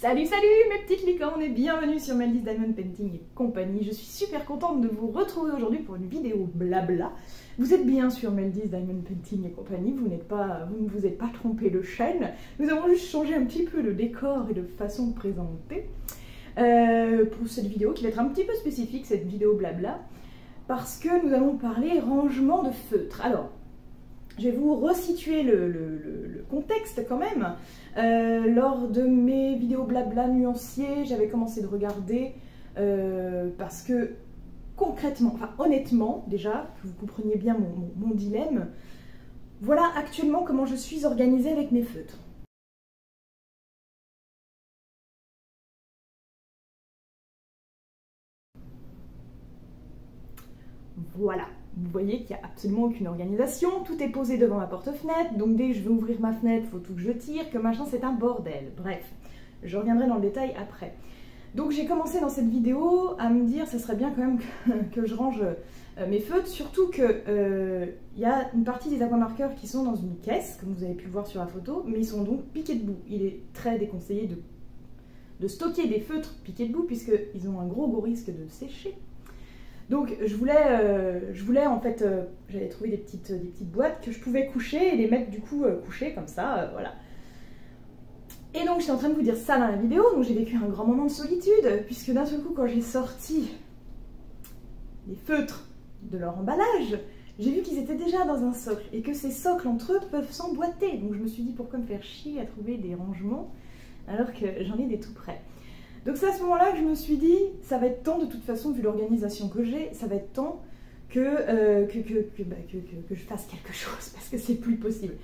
Salut salut mes petites licornes et bienvenue sur Meldy's Diamond Painting et compagnie. Je suis super contente de vous retrouver aujourd'hui pour une vidéo blabla. Vous êtes bien sur Meldy's Diamond Painting et compagnie, vous ne vous êtes pas trompé de chaîne. Nous avons juste changé un petit peu de décor et de façon de présenter pour cette vidéo qui va être un petit peu spécifique, cette vidéo blabla, parce que nous allons parler rangement de feutres. Alors, je vais vous resituer le contexte quand même. Lors de mes vidéos blabla nuanciers, j'avais commencé de regarder parce que concrètement, enfin honnêtement déjà, que vous compreniez bien mon dilemme, voilà actuellement comment je suis organisée avec mes feutres. Voilà. Vous voyez qu'il n'y a absolument aucune organisation, tout est posé devant ma porte-fenêtre, donc dès que je veux ouvrir ma fenêtre, il faut tout que je tire, que machin, c'est un bordel. Bref, je reviendrai dans le détail après. Donc j'ai commencé dans cette vidéo à me dire, ça serait bien quand même que je range mes feutres, surtout que y a une partie des aquamarqueurs qui sont dans une caisse, comme vous avez pu le voir sur la photo, mais ils sont donc piqués de boue. Il est très déconseillé de stocker des feutres piqués de boue, puisqu'ils ont un gros risque de sécher. Donc je voulais en fait, j'avais trouvé des petites boîtes que je pouvais coucher et les mettre du coup couchées comme ça, voilà. Et donc j'étais en train de vous dire ça dans la vidéo, donc j'ai vécu un grand moment de solitude, puisque d'un seul coup quand j'ai sorti les feutres de leur emballage, j'ai vu qu'ils étaient déjà dans un socle et que ces socles entre eux peuvent s'emboîter. Donc je me suis dit pourquoi me faire chier à trouver des rangements alors que j'en ai des tout prêts. Donc c'est à ce moment-là que je me suis dit, ça va être temps de toute façon, vu l'organisation que j'ai, ça va être temps que je fasse quelque chose, parce que c'est plus possible.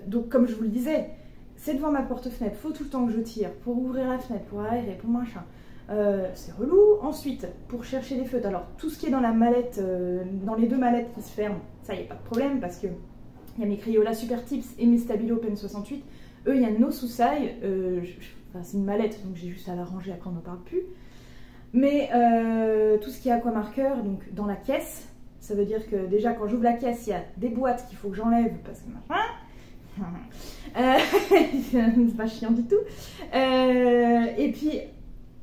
Donc comme je vous le disais, c'est devant ma porte-fenêtre, faut tout le temps que je tire, pour ouvrir la fenêtre, pour aérer, pour machin. C'est relou. Ensuite, pour chercher les feutres, alors tout ce qui est dans la mallette, dans les deux mallettes qui se ferment, ça y a pas de problème, parce que il y a mes Crayola Super Tips et mes Stabilo Pen 68, eux il y a nos sous-sailles, c'est une mallette, donc j'ai juste à la ranger, après on n'en parle plus. Mais tout ce qui est aquamarqueur, donc dans la caisse, ça veut dire que déjà quand j'ouvre la caisse, il y a des boîtes qu'il faut que j'enlève parce que c'est pas chiant du tout. Et puis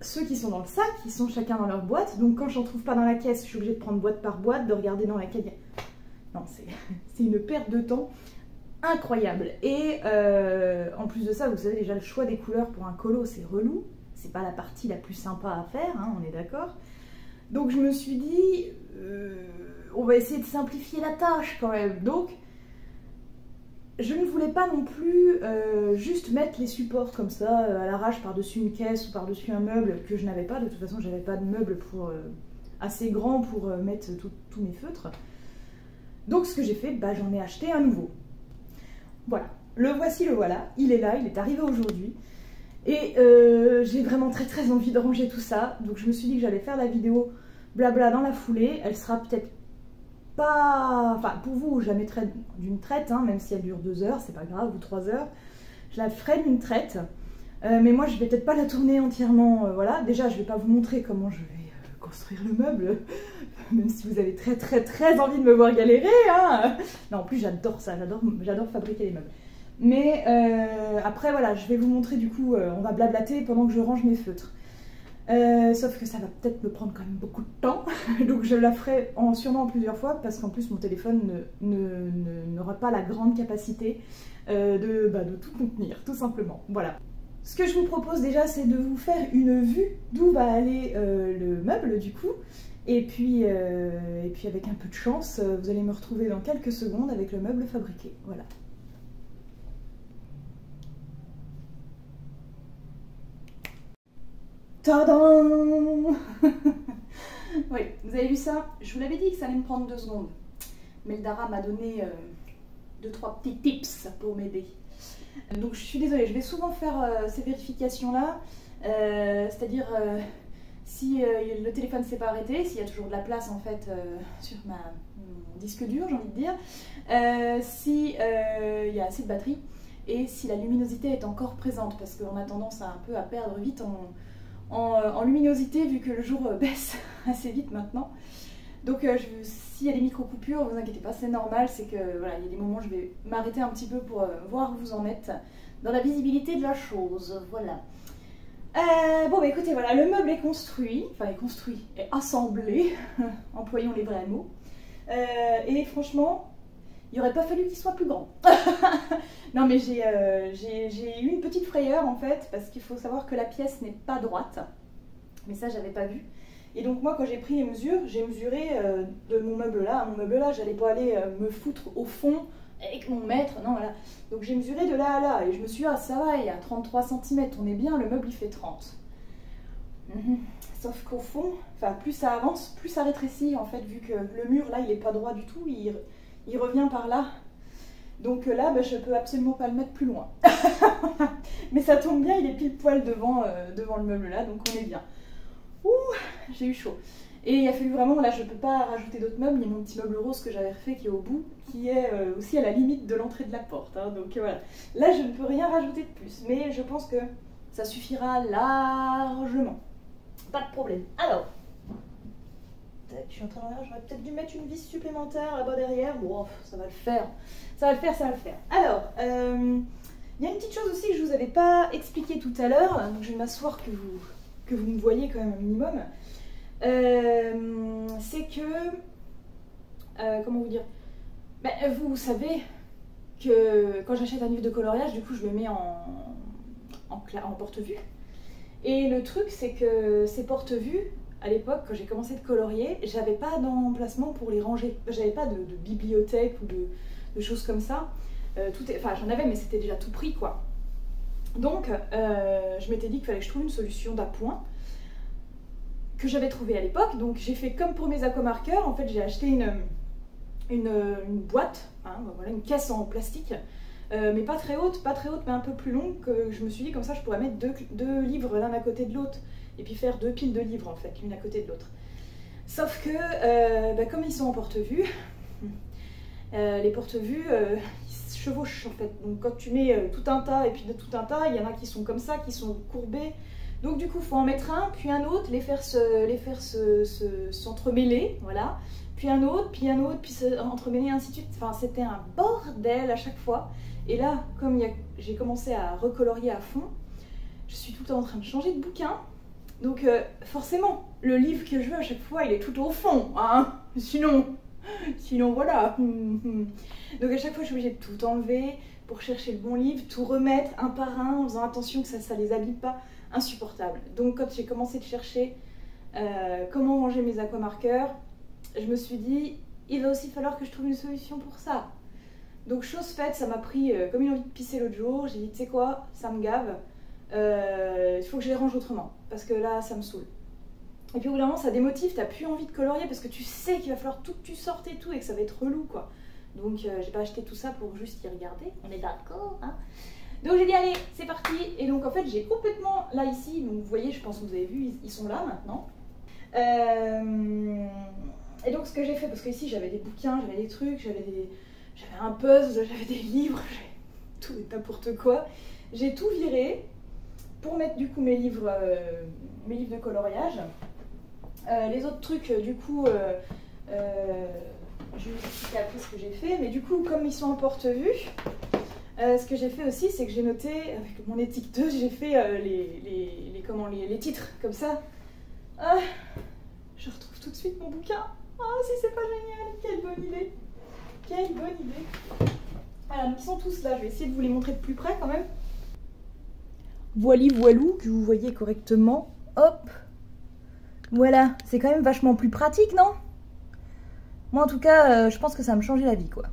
ceux qui sont dans le sac, ils sont chacun dans leur boîte, donc quand j'en trouve pas dans la caisse, je suis obligée de prendre boîte par boîte, de regarder dans laquelle il y a... Non, c'est une perte de temps incroyable. Et en plus de ça, vous savez déjà le choix des couleurs pour un colo, c'est relou. C'est pas la partie la plus sympa à faire, hein, on est d'accord. Donc je me suis dit, on va essayer de simplifier la tâche quand même. Donc je ne voulais pas non plus juste mettre les supports comme ça à l'arrache par-dessus une caisse ou par-dessus un meuble que je n'avais pas. De toute façon, j'avais pas de meuble assez grand pour mettre tous mes feutres. Donc ce que j'ai fait, bah, j'en ai acheté un nouveau. Voilà, le voici, le voilà, il est là, il est arrivé aujourd'hui. Et j'ai vraiment très envie de ranger tout ça. Donc je me suis dit que j'allais faire la vidéo blabla dans la foulée. Elle sera peut-être pas... Enfin, pour vous, je la mettrai d'une traite, hein, même si elle dure 2 heures, c'est pas grave, ou 3 heures. Je la ferai d'une traite. Mais moi, je vais peut-être pas la tourner entièrement, voilà. Déjà, je vais pas vous montrer comment je vais construire le meuble, même si vous avez très envie de me voir galérer, hein. Non, en plus j'adore ça, j'adore fabriquer les meubles. Mais après voilà, je vais vous montrer du coup, on va blablater pendant que je range mes feutres. Sauf que ça va peut-être me prendre quand même beaucoup de temps, donc je la ferai sûrement en plusieurs fois, parce qu'en plus mon téléphone n'aura pas la grande capacité de tout contenir, tout simplement. Voilà. Ce que je vous propose déjà, c'est de vous faire une vue d'où va aller le meuble du coup. Et puis avec un peu de chance, vous allez me retrouver dans quelques secondes avec le meuble fabriqué. Voilà. Tadam. Oui, vous avez vu ça? Je vous l'avais dit que ça allait me prendre 2 secondes. Meldara m'a donné 2-3 petits tips pour m'aider. Donc je suis désolée, je vais souvent faire ces vérifications-là, c'est-à-dire si le téléphone s'est pas arrêté, s'il y a toujours de la place en fait sur mon disque dur, j'ai envie de dire, si il y a assez de batterie et si la luminosité est encore présente, parce qu'on a tendance un peu à perdre vite en luminosité vu que le jour baisse assez vite maintenant. Donc s'il y a des micro-coupures, vous inquiétez pas, c'est normal, c'est que voilà, il y a des moments où je vais m'arrêter un petit peu pour voir où vous en êtes dans la visibilité de la chose, voilà. Bon bah écoutez, voilà, le meuble est construit, est assemblé, employons les vrais mots. Et franchement, il n'aurait pas fallu qu'il soit plus grand. Non mais j'ai eu une petite frayeur en fait, parce qu'il faut savoir que la pièce n'est pas droite. Mais ça, j'avais pas vu. Et donc moi, quand j'ai pris les mesures, j'ai mesuré de mon meuble là à mon meuble là. J'allais pas aller me foutre au fond avec mon mètre, non voilà. Donc j'ai mesuré de là à là, et je me suis dit, ah ça va, il y a 33 cm, on est bien, le meuble il fait 30. Sauf qu'au fond, enfin plus ça avance, plus ça rétrécit en fait, vu que le mur là, il est pas droit du tout, il revient par là. Donc là, bah, je peux absolument pas le mettre plus loin. Mais ça tombe bien, il est pile poil devant le meuble là, donc on est bien. Ouh, j'ai eu chaud. Et il a fallu vraiment, là je peux pas rajouter d'autres meubles, il y a mon petit meuble rose que j'avais refait qui est au bout, qui est aussi à la limite de l'entrée de la porte, hein, donc voilà. Là je ne peux rien rajouter de plus, mais je pense que ça suffira largement. Pas de problème. Alors, je suis en train de regarder, j'aurais peut-être dû mettre une vis supplémentaire là-bas derrière, bon ça va le faire, ça va le faire, ça va le faire. Alors, il y a une petite chose aussi que je vous avais pas expliqué tout à l'heure, donc je vais m'asseoir que vous me voyez quand même un minimum. C'est que, comment vous dire, ben, vous savez que quand j'achète un livre de coloriage, du coup je le mets en porte-vue. Et le truc c'est que ces porte-vues, à l'époque quand j'ai commencé de colorier, j'avais pas d'emplacement pour les ranger. J'avais pas de bibliothèque ou de choses comme ça. Enfin j'en avais mais c'était déjà tout pris quoi. Donc je m'étais dit qu'il fallait que je trouve une solution d'appoint que j'avais trouvé à l'époque. Donc j'ai fait comme pour mes aquamarqueurs, en fait j'ai acheté une boîte, hein, voilà, une caisse en plastique, mais pas très haute, mais un peu plus longue, que je me suis dit comme ça je pourrais mettre deux livres l'un à côté de l'autre, et puis faire deux piles de livres en fait, l'une à côté de l'autre. Sauf que, bah, comme ils sont en porte-vue, les porte-vues, ils se chevauchent en fait. Donc quand tu mets tout un tas, et puis de tout un tas, il y en a qui sont comme ça, qui sont courbés. Donc du coup, il faut en mettre un, puis un autre, les faire s'entremêler, voilà. Puis un autre, puis entremêler, ainsi de suite. Enfin, c'était un bordel à chaque fois. Et là, comme j'ai commencé à recolorier à fond, je suis tout le temps en train de changer de bouquin. Donc forcément, le livre que je veux à chaque fois, il est tout au fond, hein. Sinon voilà. Donc à chaque fois, je suis obligée de tout enlever pour chercher le bon livre, tout remettre un par un, en faisant attention que ça les abîme pas. Insupportable. Donc quand j'ai commencé de chercher comment ranger mes aquamarqueurs, je me suis dit, il va aussi falloir que je trouve une solution pour ça. Donc chose faite, ça m'a pris comme une envie de pisser l'autre jour. J'ai dit, tu sais quoi, ça me gave, il faut que je les range autrement, parce que là, ça me saoule. Et puis au bout d'un moment, ça démotive, t'as plus envie de colorier, parce que tu sais qu'il va falloir tout que tu sortes et tout, et que ça va être relou, quoi. Donc j'ai pas acheté tout ça pour juste y regarder, on est d'accord, hein. Donc j'ai dit allez, c'est parti. Et donc en fait j'ai complètement, là ici, donc vous voyez, je pense que vous avez vu, ils sont là maintenant. Et donc ce que j'ai fait, parce que ici j'avais des bouquins, j'avais des trucs, j'avais un puzzle, j'avais des livres, j'avais tout et n'importe quoi. J'ai tout viré pour mettre du coup mes livres de coloriage. Les autres trucs, du coup, je vais vous expliquer après ce que j'ai fait. Mais du coup, comme ils sont en porte-vue, ce que j'ai fait aussi, c'est que j'ai noté, avec mon étiqueteuse, j'ai fait les titres, comme ça. Ah, je retrouve tout de suite mon bouquin. Ah, si c'est pas génial, quelle bonne idée. Quelle bonne idée. Voilà, donc ils sont tous là, je vais essayer de vous les montrer de plus près quand même. Voili voilou, que vous voyez correctement. Hop. Voilà, c'est quand même vachement plus pratique, non? Moi en tout cas, je pense que ça va me changer la vie, quoi.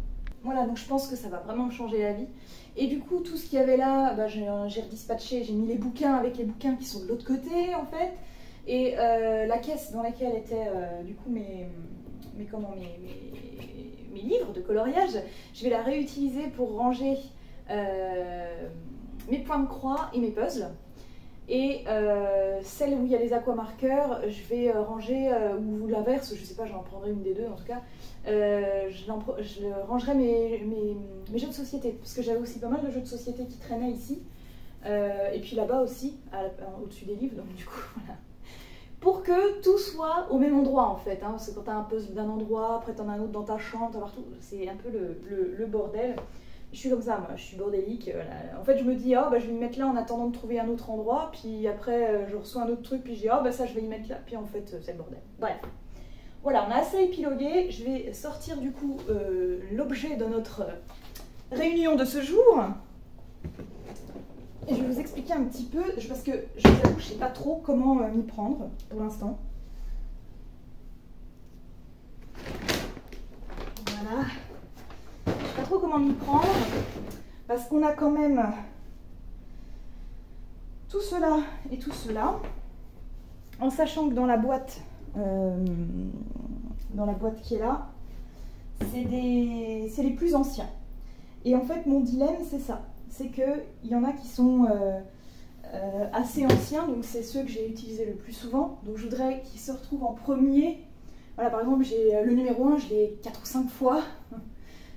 Voilà, donc je pense que ça va vraiment me changer la vie. Et du coup, tout ce qu'il y avait là, bah, j'ai redispatché, j'ai mis les bouquins avec les bouquins qui sont de l'autre côté, en fait. Et la caisse dans laquelle étaient, du coup, mes livres de coloriage, je vais la réutiliser pour ranger mes points de croix et mes puzzles. Et celle où il y a les aquamarqueurs, je vais ranger, ou l'inverse, je sais pas, j'en prendrai une des deux en tout cas, je rangerai mes jeux de société, parce que j'avais aussi pas mal de jeux de société qui traînaient ici, et puis là-bas aussi, au-dessus des livres, donc du coup, voilà. Pour que tout soit au même endroit en fait, hein, parce que quand tu as un puzzle d'un endroit, après tu en as un autre dans ta chambre, partout, c'est un peu le bordel. Je suis comme ça, moi, je suis bordélique. En fait, je me dis, oh, bah, je vais me mettre là en attendant de trouver un autre endroit. Puis après, je reçois un autre truc, puis je dis, oh, bah, ça, je vais y mettre là. Puis en fait, c'est le bordel. Bref. Voilà, on a assez épilogué. Je vais sortir du coup l'objet de notre réunion de ce jour. Et je vais vous expliquer un petit peu, parce que je vous avoue, je ne sais pas trop comment m'y prendre pour l'instant. Voilà. Je ne sais pas trop comment m'y prendre, parce qu'on a quand même tout cela et tout cela, en sachant que dans la boîte qui est là, c'est les plus anciens. Et en fait, mon dilemme, c'est ça. C'est qu'il y en a qui sont assez anciens, donc c'est ceux que j'ai utilisés le plus souvent. Donc je voudrais qu'ils se retrouvent en premier. Voilà, par exemple, j'ai le numéro 1, je l'ai 4 ou 5 fois.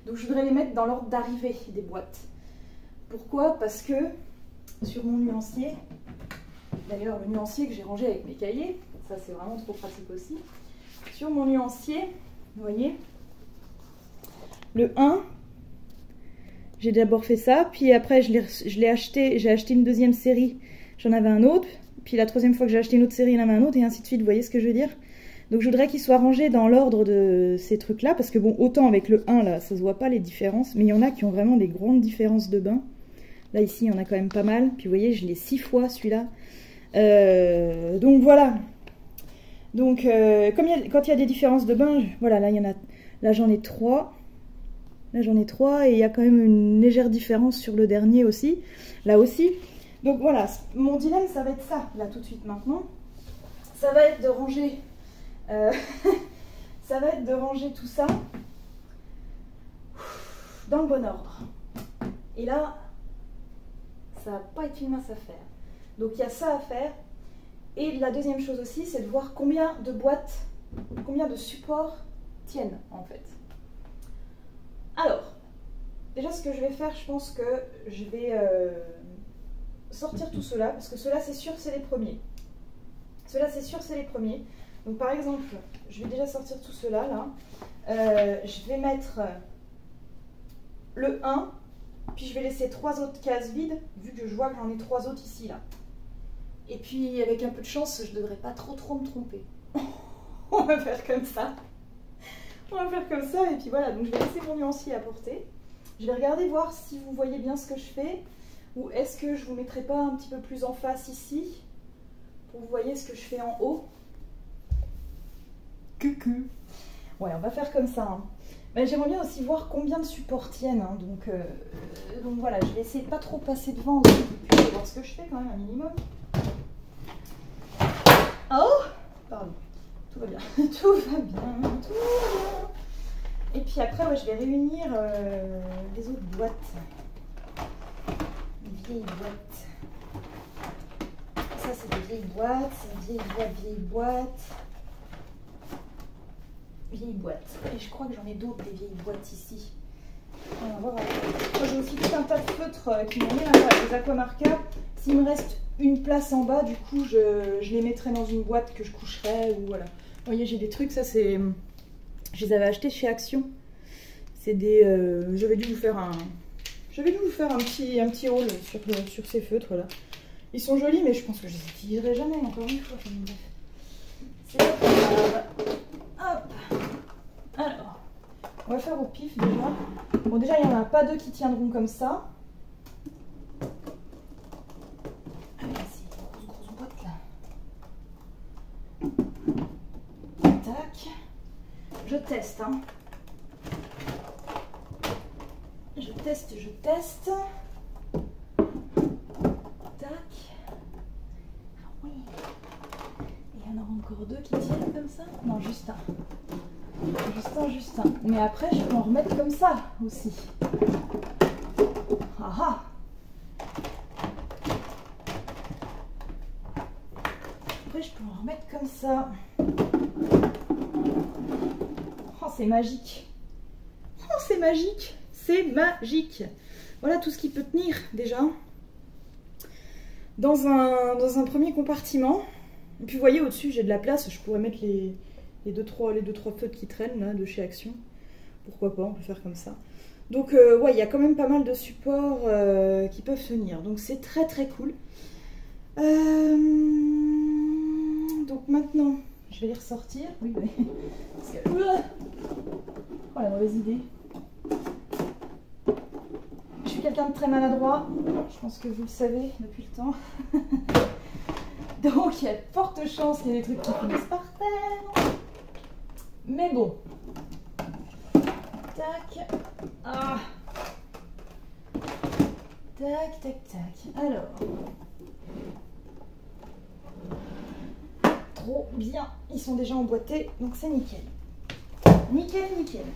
Donc je voudrais les mettre dans l'ordre d'arrivée des boîtes. Pourquoi? Parce que sur mon nuancier, d'ailleurs le nuancier que j'ai rangé avec mes cahiers, ça c'est vraiment trop pratique aussi. Sur mon nuancier, vous voyez, le 1, j'ai d'abord fait ça, puis après j'ai acheté une deuxième série, j'en avais un autre, puis la troisième fois que j'ai acheté une autre série, il y en avait un autre, et ainsi de suite, vous voyez ce que je veux dire? Donc je voudrais qu'ils soient rangés dans l'ordre de ces trucs-là, parce que bon, autant avec le 1, là, ça se voit pas les différences, mais il y en a qui ont vraiment des grandes différences de bain. Là, ici, il y en a quand même pas mal, puis vous voyez, je l'ai 6 fois, celui-là. Donc voilà. Donc, quand il y a des différences de bain, voilà, là, là j'en ai 3. Là, j'en ai 3 et il y a quand même une légère différence sur le dernier aussi. Là aussi. Donc voilà, mon dilemme, ça va être ça, là, tout de suite, maintenant. Ça va être de ranger... ça va être de ranger tout ça dans le bon ordre. Et là, ça va pas être une mince affaire. Donc il y a ça à faire. Et la deuxième chose aussi, c'est de voir combien de boîtes, combien de supports tiennent en fait. Alors, déjà ce que je vais faire, je pense que je vais sortir tout cela, parce que cela c'est sûr c'est les premiers. Cela c'est sûr c'est les premiers. Donc par exemple, je vais déjà sortir tout cela là. Je vais mettre le 1, puis je vais laisser 3 autres cases vides, vu que je vois que j'en ai 3 autres ici là. Et puis avec un peu de chance, je ne devrais pas trop me tromper. On va faire comme ça. On va faire comme ça, et puis voilà, donc je vais laisser mon nuancier à portée. Je vais regarder voir si vous voyez bien ce que je fais, ou est-ce que je vous mettrai pas un petit peu plus en face ici, pour que vous voyez ce que je fais en haut. Coucou. Ouais, on va faire comme ça. Hein. Mais j'aimerais bien aussi voir combien de supports tiennent, hein, donc voilà, je vais essayer de pas trop passer devant aussi, et puis je vais voir ce que je fais quand même, un minimum. Oh, pardon. Tout va bien, tout va bien, tout va bien. Et puis après, ouais, je vais réunir les autres boîtes. Les vieilles boîtes. Ça, c'est des vieilles boîtes, c'est vieilles boîtes. Vieilles boîtes. Et je crois que j'en ai d'autres, des vieilles boîtes ici. On va voir. Moi, j'ai aussi tout un tas de feutres qui m'ont mis avec les aquamarqueurs. S'il me reste une place en bas, du coup, je les mettrai dans une boîte que je coucherai ou voilà. Vous voyez, j'ai des trucs, ça c'est... Je les avais achetés chez Action. C'est des... J'avais dû vous faire un petit haul sur ces feutres là. Ils sont jolis, mais je pense que je les utiliserai jamais, encore une fois. C'est pas grave. Hop. Alors, on va faire au pif déjà. Bon, déjà, il n'y en a pas deux qui tiendront comme ça. Allez, c'est une grosse boîte là. Tac. Je teste, hein. Je teste. Tac. Ah oui. Il y en aura encore deux qui tiennent comme ça? Non, juste un. Juste un. Mais après, je peux en remettre comme ça aussi. Ah ah. Après, je peux en remettre comme ça. Oh, c'est magique. Oh, c'est magique. C'est magique. Voilà tout ce qui peut tenir déjà. Dans un premier compartiment. Et puis vous voyez au-dessus, j'ai de la place. Je pourrais mettre les deux trois feutres qui traînent là de chez Action. Pourquoi pas, on peut faire comme ça. Donc ouais, il y a quand même pas mal de supports qui peuvent tenir. Donc c'est très très cool. Donc maintenant, je vais les ressortir. Oui, mais... Parce que... Oh la mauvaise idée. Je suis quelqu'un de très maladroit. Je pense que vous le savez depuis le temps. Donc il y a de fortes chances qu'il y ait des trucs qui finissent par terre. Mais bon. Tac. Ah. Tac, tac, tac. Alors. Trop bien. Ils sont déjà emboîtés, donc c'est nickel. Nickel, nickel.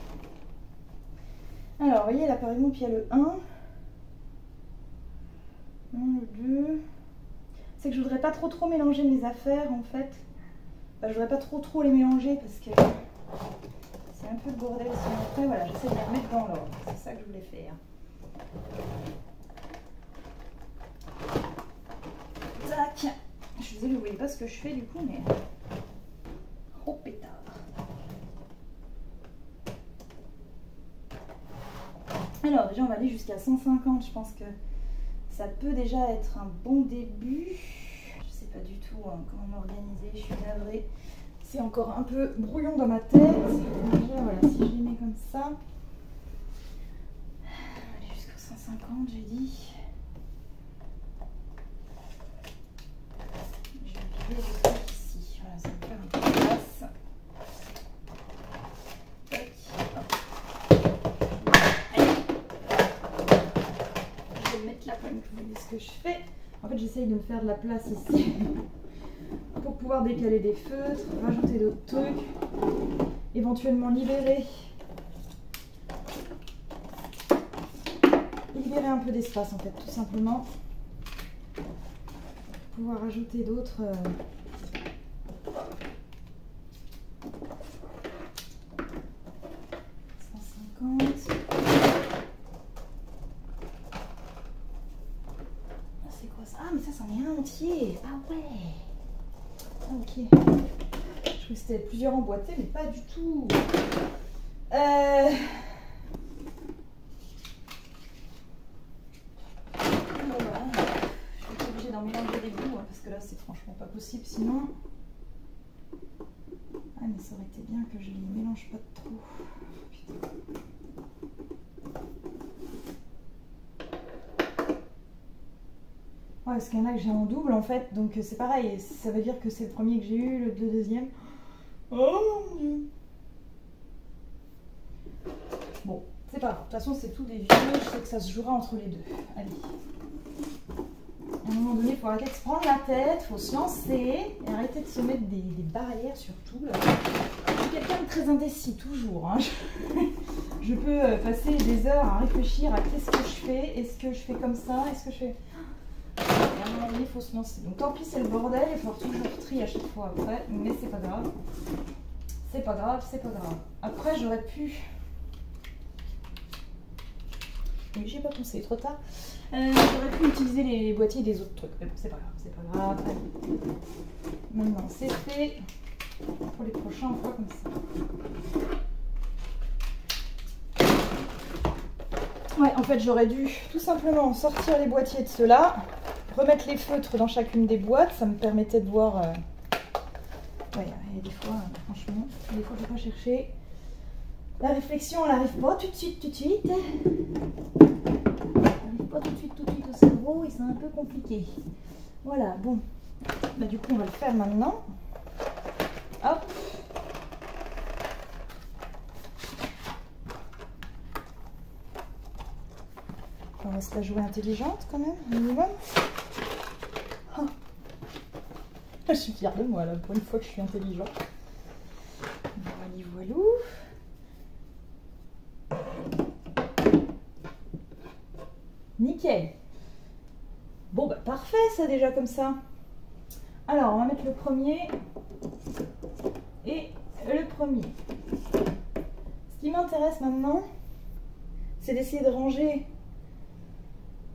Alors, vous voyez, là, par exemple, il y a le 1. Le 2. C'est que je voudrais pas trop mélanger mes affaires, en fait. Enfin, je voudrais pas trop les mélanger, parce que c'est un peu le bordel. Après, voilà, j'essaie de les remettre dans l'ordre. C'est ça que je voulais faire. Tac. Je suis désolée, vous voyez pas ce que je fais, du coup, mais... Oh, pétard. Alors déjà on va aller jusqu'à 150, je pense que ça peut déjà être un bon début. Je sais pas du tout comment m'organiser, je suis navrée. C'est encore un peu brouillon dans ma tête. Déjà voilà, si je les mets comme ça. On va aller jusqu'à 150 j'ai dit. Je vais vider le truc ici. Voilà, ça va me faire un peu de place. Tac, hop. Mettre là comme vous voyez ce que je fais. En fait j'essaye de me faire de la place ici pour pouvoir décaler des feutres, rajouter d'autres trucs, éventuellement libérer un peu d'espace en fait tout simplement pour pouvoir ajouter d'autres 150. Ah mais ça c'en est un entier. Ah ouais. Ah, ok. Je crois que c'était plusieurs emboîtés mais pas du tout. Voilà. Je vais être obligée d'en mélanger des bouts parce que là c'est franchement pas possible sinon. Ah mais ça aurait été bien que je les mélange pas trop. Putain. Ouais, parce qu'il y en a que j'ai en double en fait, donc c'est pareil, ça veut dire que c'est le premier que j'ai eu, le deuxième. Oh mon dieu. Bon, c'est pas grave, de toute façon c'est tout des vieux, je sais que ça se jouera entre les deux. Allez. À un moment donné, il faut arrêter de se prendre la tête, il faut se lancer et arrêter de se mettre des barrières surtout. Là. Je suis quelqu'un de très indécis, toujours. Hein. Je peux passer des heures à réfléchir à qu'est-ce que je fais, est-ce que je fais comme ça, est-ce que je fais... Et à un moment donné, il faut se lancer. Donc tant pis, c'est le bordel, il faut toujours trier à chaque fois après, mais c'est pas grave. C'est pas grave, c'est pas grave. Après, j'aurais pu... Oui, j'ai pas pensé, trop tard. J'aurais pu utiliser les boîtiers des autres trucs, mais bon, c'est pas grave, c'est pas grave. Allez. Maintenant, c'est fait. Pour les prochains, on fera comme ça. Ouais, en fait, j'aurais dû tout simplement sortir les boîtiers de ceux-là, remettre les feutres dans chacune des boîtes, ça me permettait de voir... Ouais, il y a des fois, franchement, des fois, je ne vais pas chercher. La réflexion, elle n'arrive pas tout de suite, Elle n'arrive pas tout de suite au cerveau et c'est un peu compliqué. Voilà, bon. Bah, du coup, on va le faire maintenant. Hop. On va se la jouer intelligente quand même, minimum. Oh. Je suis fière de moi là, pour une fois que je suis intelligente. Voilà, voilou. Nickel. Bon bah parfait ça déjà comme ça. Alors on va mettre le premier et le premier. Ce qui m'intéresse maintenant, c'est d'essayer de ranger.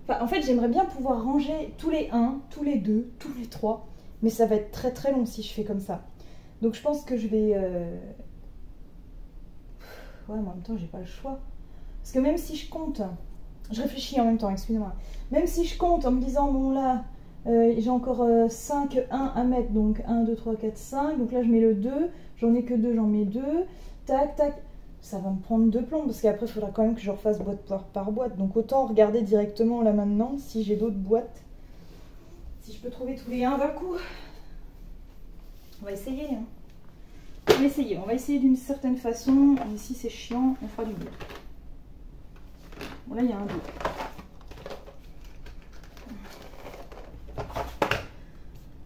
Enfin, en fait, j'aimerais bien pouvoir ranger tous les 1, tous les 2, tous les 3. Mais ça va être très très long si je fais comme ça. Donc je pense que je vais... Ouais, mais en même temps, j'ai pas le choix. Parce que même si je compte, je réfléchis en même temps, excusez-moi. Même si je compte en me disant, bon là, j'ai encore 5, 1 à mettre, donc 1, 2, 3, 4, 5. Donc là je mets le 2, j'en ai que 2, j'en mets 2. Tac, tac. Ça va me prendre 2 plombs parce qu'après il faudra quand même que je refasse boîte par boîte. Donc autant regarder directement là maintenant si j'ai d'autres boîtes. Si je peux trouver tous les 1 d'un coup. On va essayer. Hein. On va essayer d'une certaine façon. Et si c'est chiant, on fera du mieux. Bon là il y a un 2.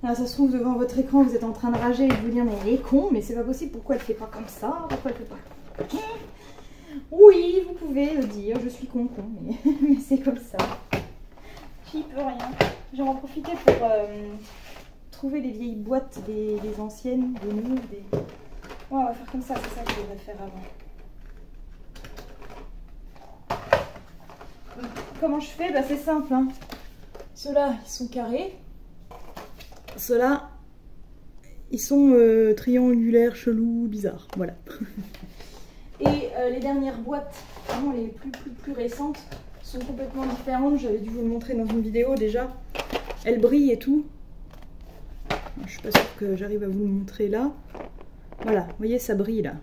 Là, ça se trouve devant votre écran, vous êtes en train de rager et de vous dire mais elle est con, mais c'est pas possible, pourquoi elle fait pas comme ça, pourquoi elle fait pas. Oui, vous pouvez le dire, je suis con, mais, mais c'est comme ça. J'y peux rien. Je vais en profiter pour trouver des vieilles boîtes, des anciennes, des neuves, des... Ouais, on va faire comme ça, c'est ça que je devrais faire avant. Comment je fais? Bah, c'est simple. Hein. Ceux-là, ils sont carrés. Ceux-là, ils sont triangulaires, chelous, bizarres. Voilà. Et les dernières boîtes, vraiment les plus récentes, sont complètement différentes. J'avais dû vous le montrer dans une vidéo déjà. Elles brillent et tout. Je suis pas sûre que j'arrive à vous le montrer là. Voilà, vous voyez, ça brille là.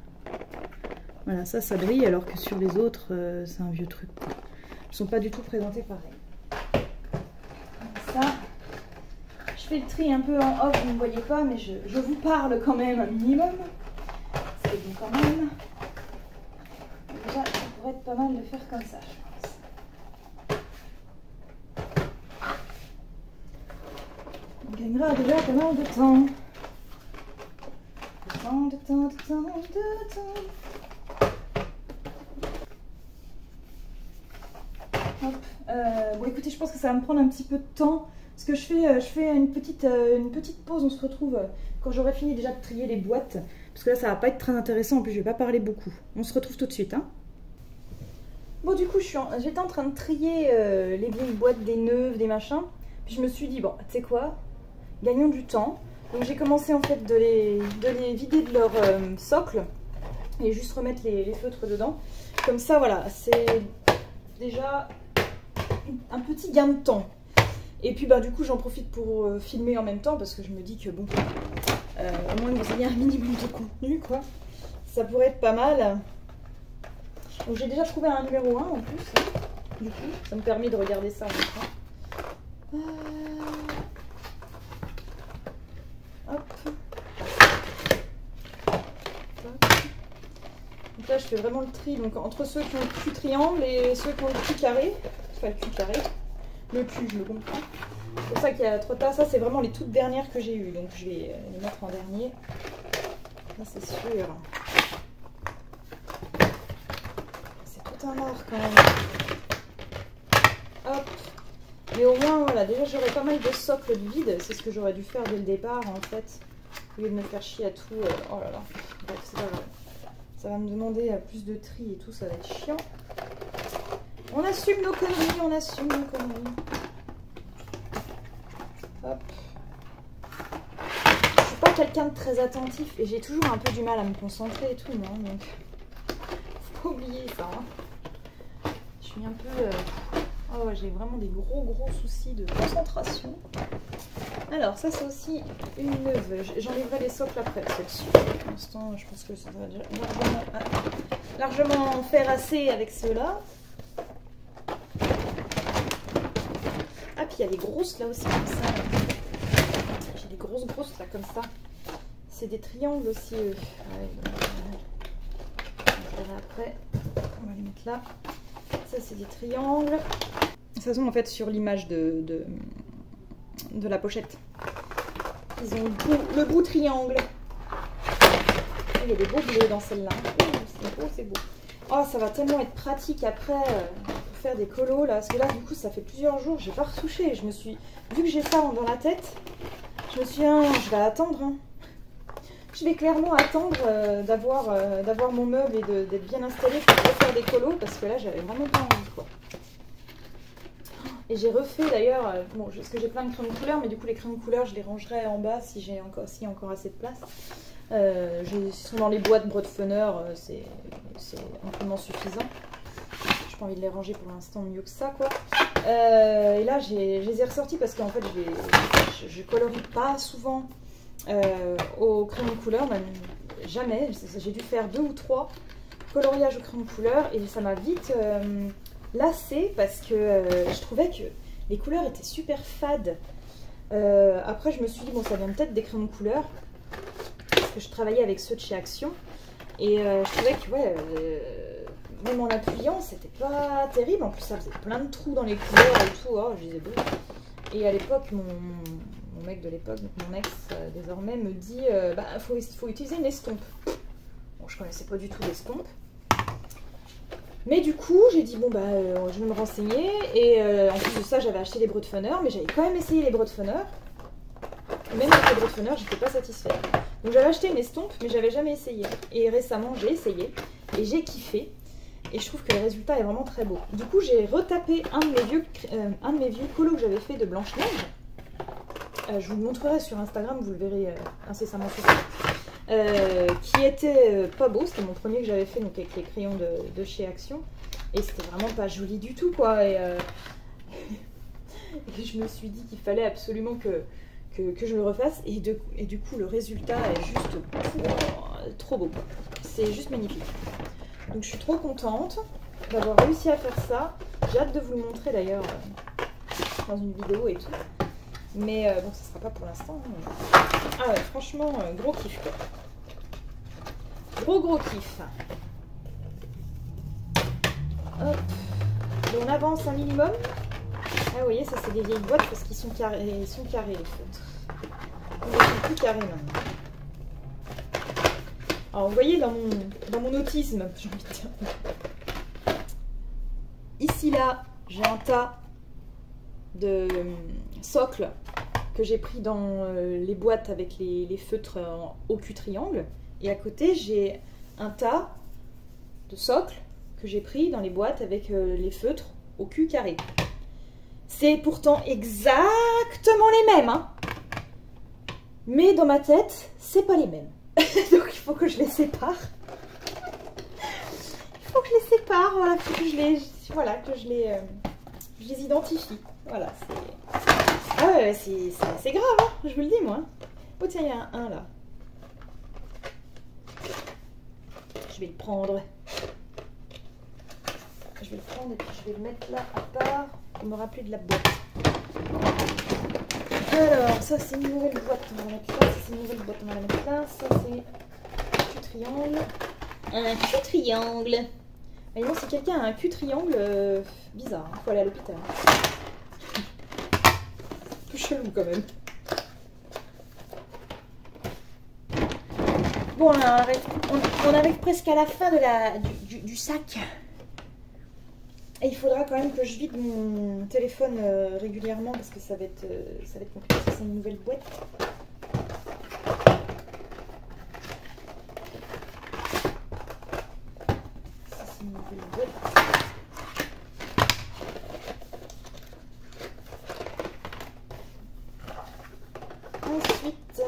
Voilà, ça brille, alors que sur les autres, c'est un vieux truc. Elles ne sont pas du tout présentées pareil. Comme ça. Je fais le tri un peu en off, vous ne me voyez pas, mais je vous parle quand même un minimum. C'est bon quand même. Déjà, ça pourrait être pas mal de faire comme ça, je pense. On gagnera déjà pas mal de temps. De temps. Hop. Bon, écoutez, je pense que ça va me prendre un petit peu de temps. Ce que je fais une petite pause, on se retrouve quand j'aurai fini déjà de trier les boîtes. Parce que là, ça va pas être très intéressant, en plus je vais pas parler beaucoup. On se retrouve tout de suite. Hein. Bon, du coup, j'étais en train de trier les vieilles boîtes, des neuves, des machins. Puis je me suis dit, bon, tu sais quoi, gagnons du temps. Donc j'ai commencé en fait de les vider de leur socle et juste remettre les feutres dedans. Comme ça, voilà, c'est déjà un petit gain de temps. Et puis bah du coup j'en profite pour filmer en même temps parce que je me dis que bon, à moins que vous ayez un minimum de contenu quoi, ça pourrait être pas mal. Donc j'ai déjà trouvé un numéro 1 en plus, hein. Du coup ça me permet de regarder ça en même temps. Hop. Donc là je fais vraiment le tri donc, entre ceux qui ont le cul triangle et ceux qui ont le cul carré. Enfin le cul carré. Le cul, je le comprends. C'est pour ça qu'il y a trop tard. Ça, c'est vraiment les toutes dernières que j'ai eues. Donc, je vais les mettre en dernier. Ça, c'est sûr. C'est tout un art quand même. Hop. Mais au moins, voilà. Déjà, j'aurais pas mal de socles vides. C'est ce que j'aurais dû faire dès le départ, en fait. Au lieu de me faire chier à tout. Oh là là. Bref, c'est pas grave. Ça va me demander plus de tri et tout. Ça va être chiant. On assume nos conneries, on assume nos conneries. Hop. Je suis pas quelqu'un de très attentif et j'ai toujours un peu du mal à me concentrer et tout, non? Donc, faut pas oublier ça. Hein. Je suis un peu... Oh ouais, j'ai vraiment des gros soucis de concentration. Alors, ça c'est aussi une neuve. J'enlèverai les socles après, celle-ci. Pour l'instant, je pense que ça va déjà largement en faire assez avec ceux-là. Ah, puis il y a des grosses là aussi, comme ça. J'ai des grosses là, comme ça. C'est des triangles aussi. Ouais, je verrai après. On va les mettre là. Ça, c'est des triangles. Ça se voit en fait sur l'image de la pochette. Ils ont le bout triangle. Il y a des beaux bleus dans celle-là. C'est beau, c'est beau. Oh, ça va tellement être pratique après pour faire des colos là. Parce que là, du coup, ça fait plusieurs jours, j'ai pas retouché. Je me suis, vu que j'ai ça dans la tête, je me suis dit, ah, je vais attendre. Hein. Je vais clairement attendre d'avoir mon meuble et d'être bien installé pour faire des colos. Parce que là, j'avais vraiment pas envie, quoi. Et j'ai refait d'ailleurs, bon, parce que j'ai plein de crayons de couleur, mais du coup, les crayons de couleur, je les rangerai en bas si j'ai encore assez de place. Ils sont dans les boîtes Broadfunner, c'est amplement suffisant. pas envie de les ranger pour l'instant mieux que ça, quoi. Et là, je les ai ressortis parce qu'en fait, je colorie pas souvent au crayon couleur, même jamais. J'ai dû faire 2 ou 3 coloriages au crayon couleur et ça m'a vite lassée parce que je trouvais que les couleurs étaient super fades. Après, je me suis dit, bon, ça vient peut-être des crayons couleur parce que je travaillais avec ceux de chez Action et je trouvais que, ouais, même en appuyant, c'était pas terrible. En plus, ça faisait plein de trous dans les couleurs et tout. Oh, je disais bon. Et à l'époque, mon mec de l'époque, mon ex désormais, me dit bah, faut utiliser une estompe. Bon, je connaissais pas du tout l'estompe. Mais du coup, j'ai dit bon, bah, je vais me renseigner. Et en plus de ça, j'avais acheté les Broadfunner, mais j'avais quand même essayé les Broadfunner. Même avec les Broadfunner, j'étais pas satisfaite. Donc j'avais acheté une estompe, mais j'avais jamais essayé. Et récemment, j'ai essayé et j'ai kiffé. Et je trouve que le résultat est vraiment très beau. Du coup, j'ai retapé un de mes vieux colos que j'avais fait de Blanche-Neige. Je vous le montrerai sur Instagram, vous le verrez incessamment sous qui était pas beau. C'était mon premier que j'avais fait, donc avec les crayons de chez Action. Et c'était vraiment pas joli du tout, quoi. Et je me suis dit qu'il fallait absolument que je le refasse. Et du coup, le résultat est juste trop beau. C'est juste magnifique. Donc je suis trop contente d'avoir réussi à faire ça. J'ai hâte de vous le montrer d'ailleurs dans une vidéo et tout. Mais bon, ça sera pas pour l'instant. Ah ouais, franchement, gros kiff quoi. Gros kiff. Hop. Et on avance un minimum. Ah vous voyez, ça c'est des vieilles boîtes parce qu'ils sont carrés, les feutres. Ils sont plus carrés maintenant. Alors vous voyez dans mon autisme, j'ai envie de dire. Ici là, j'ai un tas de socles que j'ai pris dans les boîtes avec les feutres au cul triangle. Et à côté, j'ai un tas de socles que j'ai pris dans les boîtes avec les feutres au cul carré. C'est pourtant exactement les mêmes, hein. Mais dans ma tête, c'est pas les mêmes. Donc il faut que je les sépare. Il faut que je les sépare, voilà, faut que je les identifie. Voilà, ah ouais, c'est grave, hein, je vous le dis moi. Oh tiens, il y a un là. Je vais le prendre. Je vais le prendre et puis je vais le mettre là à part pour me rappeler de la boîte. Alors, ça c'est une nouvelle boîte, on va la mettre là. Ça c'est une nouvelle boîte, on va la mettre là. Ça c'est un cul triangle. Un cul triangle. Mais non, si quelqu'un a un cul triangle, bizarre, il faut aller à l'hôpital. Un peu chelou quand même. Bon, on arrive presque à la fin du sac. Et il faudra quand même que je vide mon téléphone régulièrement parce que ça va être compliqué. Ça, c'est une nouvelle boîte. Ça, c'est une nouvelle boîte. Ensuite,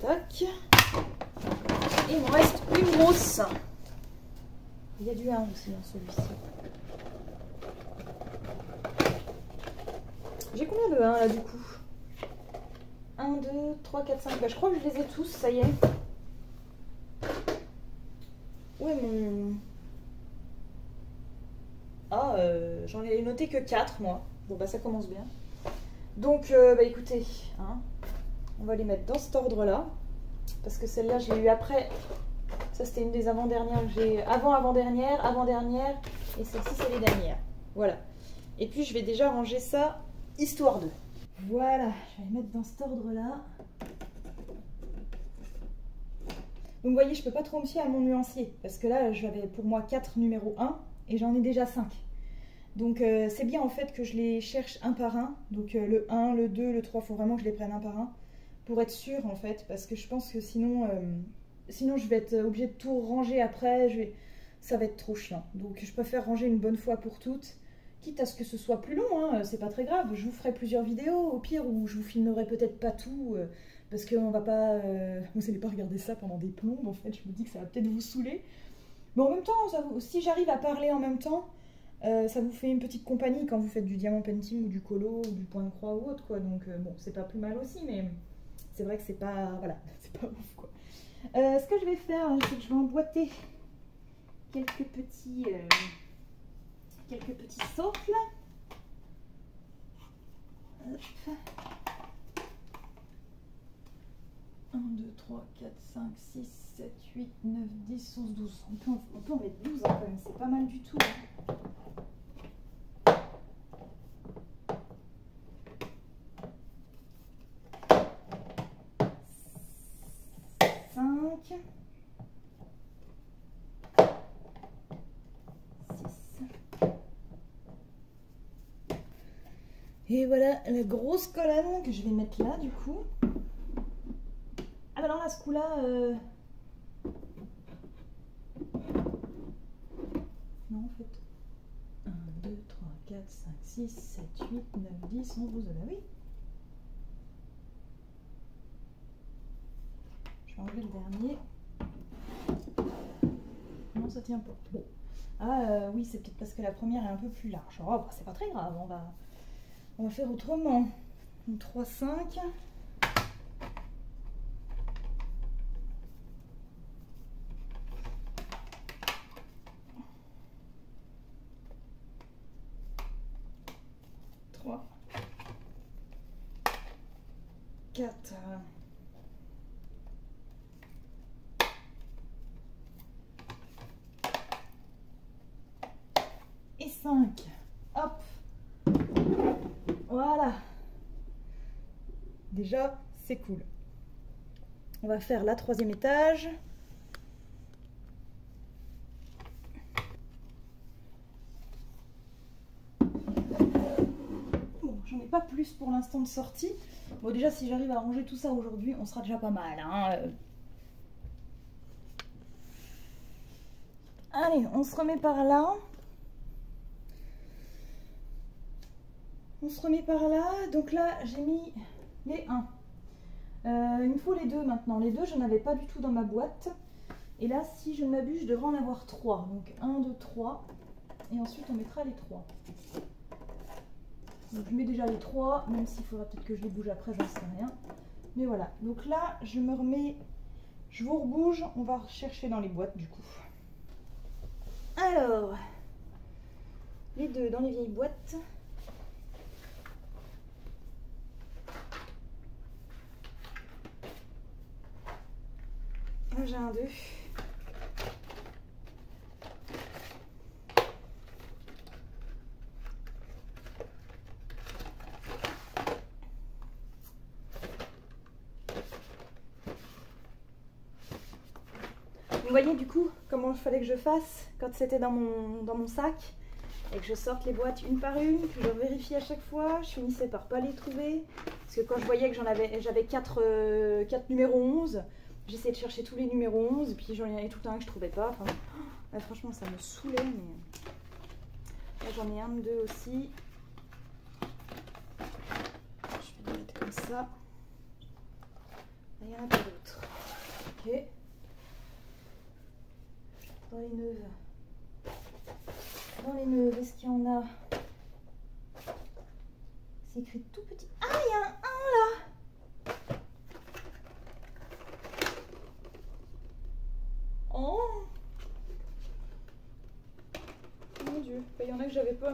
tac. Et il me reste une grosse. Il y a du 1 aussi dans celui-ci. J'ai combien de 1 là du coup? 1, 2, 3, 4, 5. Bah, je crois que je les ai tous, ça y est. Ouais, mon. Ah, j'en ai noté que 4 moi. Bon, bah, ça commence bien. Donc, bah écoutez, hein, on va les mettre dans cet ordre-là. Parce que celle-là, je l'ai eu après. Ça, c'était une des avant-dernières que j'ai. Avant-avant-dernière, avant-dernière. Et celle-ci, c'est les dernières. Voilà. Et puis, je vais déjà ranger ça, histoire de. Voilà, je vais les mettre dans cet ordre-là. Donc, vous voyez, je peux pas trop me fier à mon nuancier. Parce que là, j'avais pour moi 4 numéro 1 et j'en ai déjà 5. Donc, c'est bien en fait que je les cherche un par un. Donc, le 1, le 2, le 3, il faut vraiment que je les prenne un par un. Pour être sûre en fait, parce que je pense que sinon je vais être obligée de tout ranger après, ça va être trop chiant. Donc je préfère ranger une bonne fois pour toutes quitte à ce que ce soit plus long, hein, c'est pas très grave. Je vous ferai plusieurs vidéos, au pire, où je vous filmerai peut-être pas tout, parce qu'on va pas... vous n'allez pas regarder ça pendant des plombes, en fait. Je me dis que ça va peut-être vous saouler. Mais en même temps, si j'arrive à parler en même temps, ça vous fait une petite compagnie quand vous faites du diamant painting ou du colo ou du point de croix ou autre, quoi. Donc bon, c'est pas plus mal aussi, mais c'est vrai que c'est pas... Voilà, c'est pas ouf, quoi. Ce que je vais faire, c'est que je vais emboîter quelques petits socles. Hop. 1, 2, 3, 4, 5, 6, 7, 8, 9, 10, 11, 12. On peut en mettre 12 hein, quand même, c'est pas mal du tout. Et voilà la grosse colonne que je vais mettre là du coup. Ah bah non là ce coup là non en fait 1, 2, 3, 4, 5, 6, 7, 8, 9, 10, 11, 12, bah oui. Je vais enlever le dernier. Non ça tient pas. Bon. Ah oui c'est peut-être parce que la première est un peu plus large. Oh bah c'est pas très grave, on va faire autrement. 3, 5. Trois. 4. Et 5. Hop. Voilà. Déjà, c'est cool. On va faire la 3e étage. Bon, j'en ai pas plus pour l'instant de sortie. Bon, déjà, si j'arrive à ranger tout ça aujourd'hui, on sera déjà pas mal. Hein. Allez, on se remet par là. On se remet par là. Donc là, j'ai mis les 1. Il me faut les 2 maintenant. Les 2, je n'avais pas du tout dans ma boîte. Et là, si je ne m'abuse, je devrais en avoir 3. Donc 1, 2, 3. Et ensuite, on mettra les 3. Donc je mets déjà les 3, même s'il faudra peut-être que je les bouge après, j'en sais rien. Mais voilà. Donc là, je me remets... Je vous rebouge. On va chercher dans les boîtes du coup. Alors, les 2 dans les vieilles boîtes. J'ai un 2. Vous voyez du coup comment il fallait que je fasse quand c'était dans mon sac et que je sorte les boîtes une par une, que je vérifie à chaque fois. Je finissais par pas les trouver parce que quand je voyais que j'avais 4 numéros 11, j'essayais de chercher tous les numéros 11 et puis j'en avais tout le temps que je trouvais pas. Enfin, là, franchement ça me saoulait. Mais... Là j'en ai un de 2 aussi. Je vais les mettre comme ça. Là il y en a pas d'autres. Ok. Dans les neuves, est-ce qu'il y en a? C'est écrit tout petit. Ah, il y a un 1 là. Oh mon dieu, il y en a que j'avais pas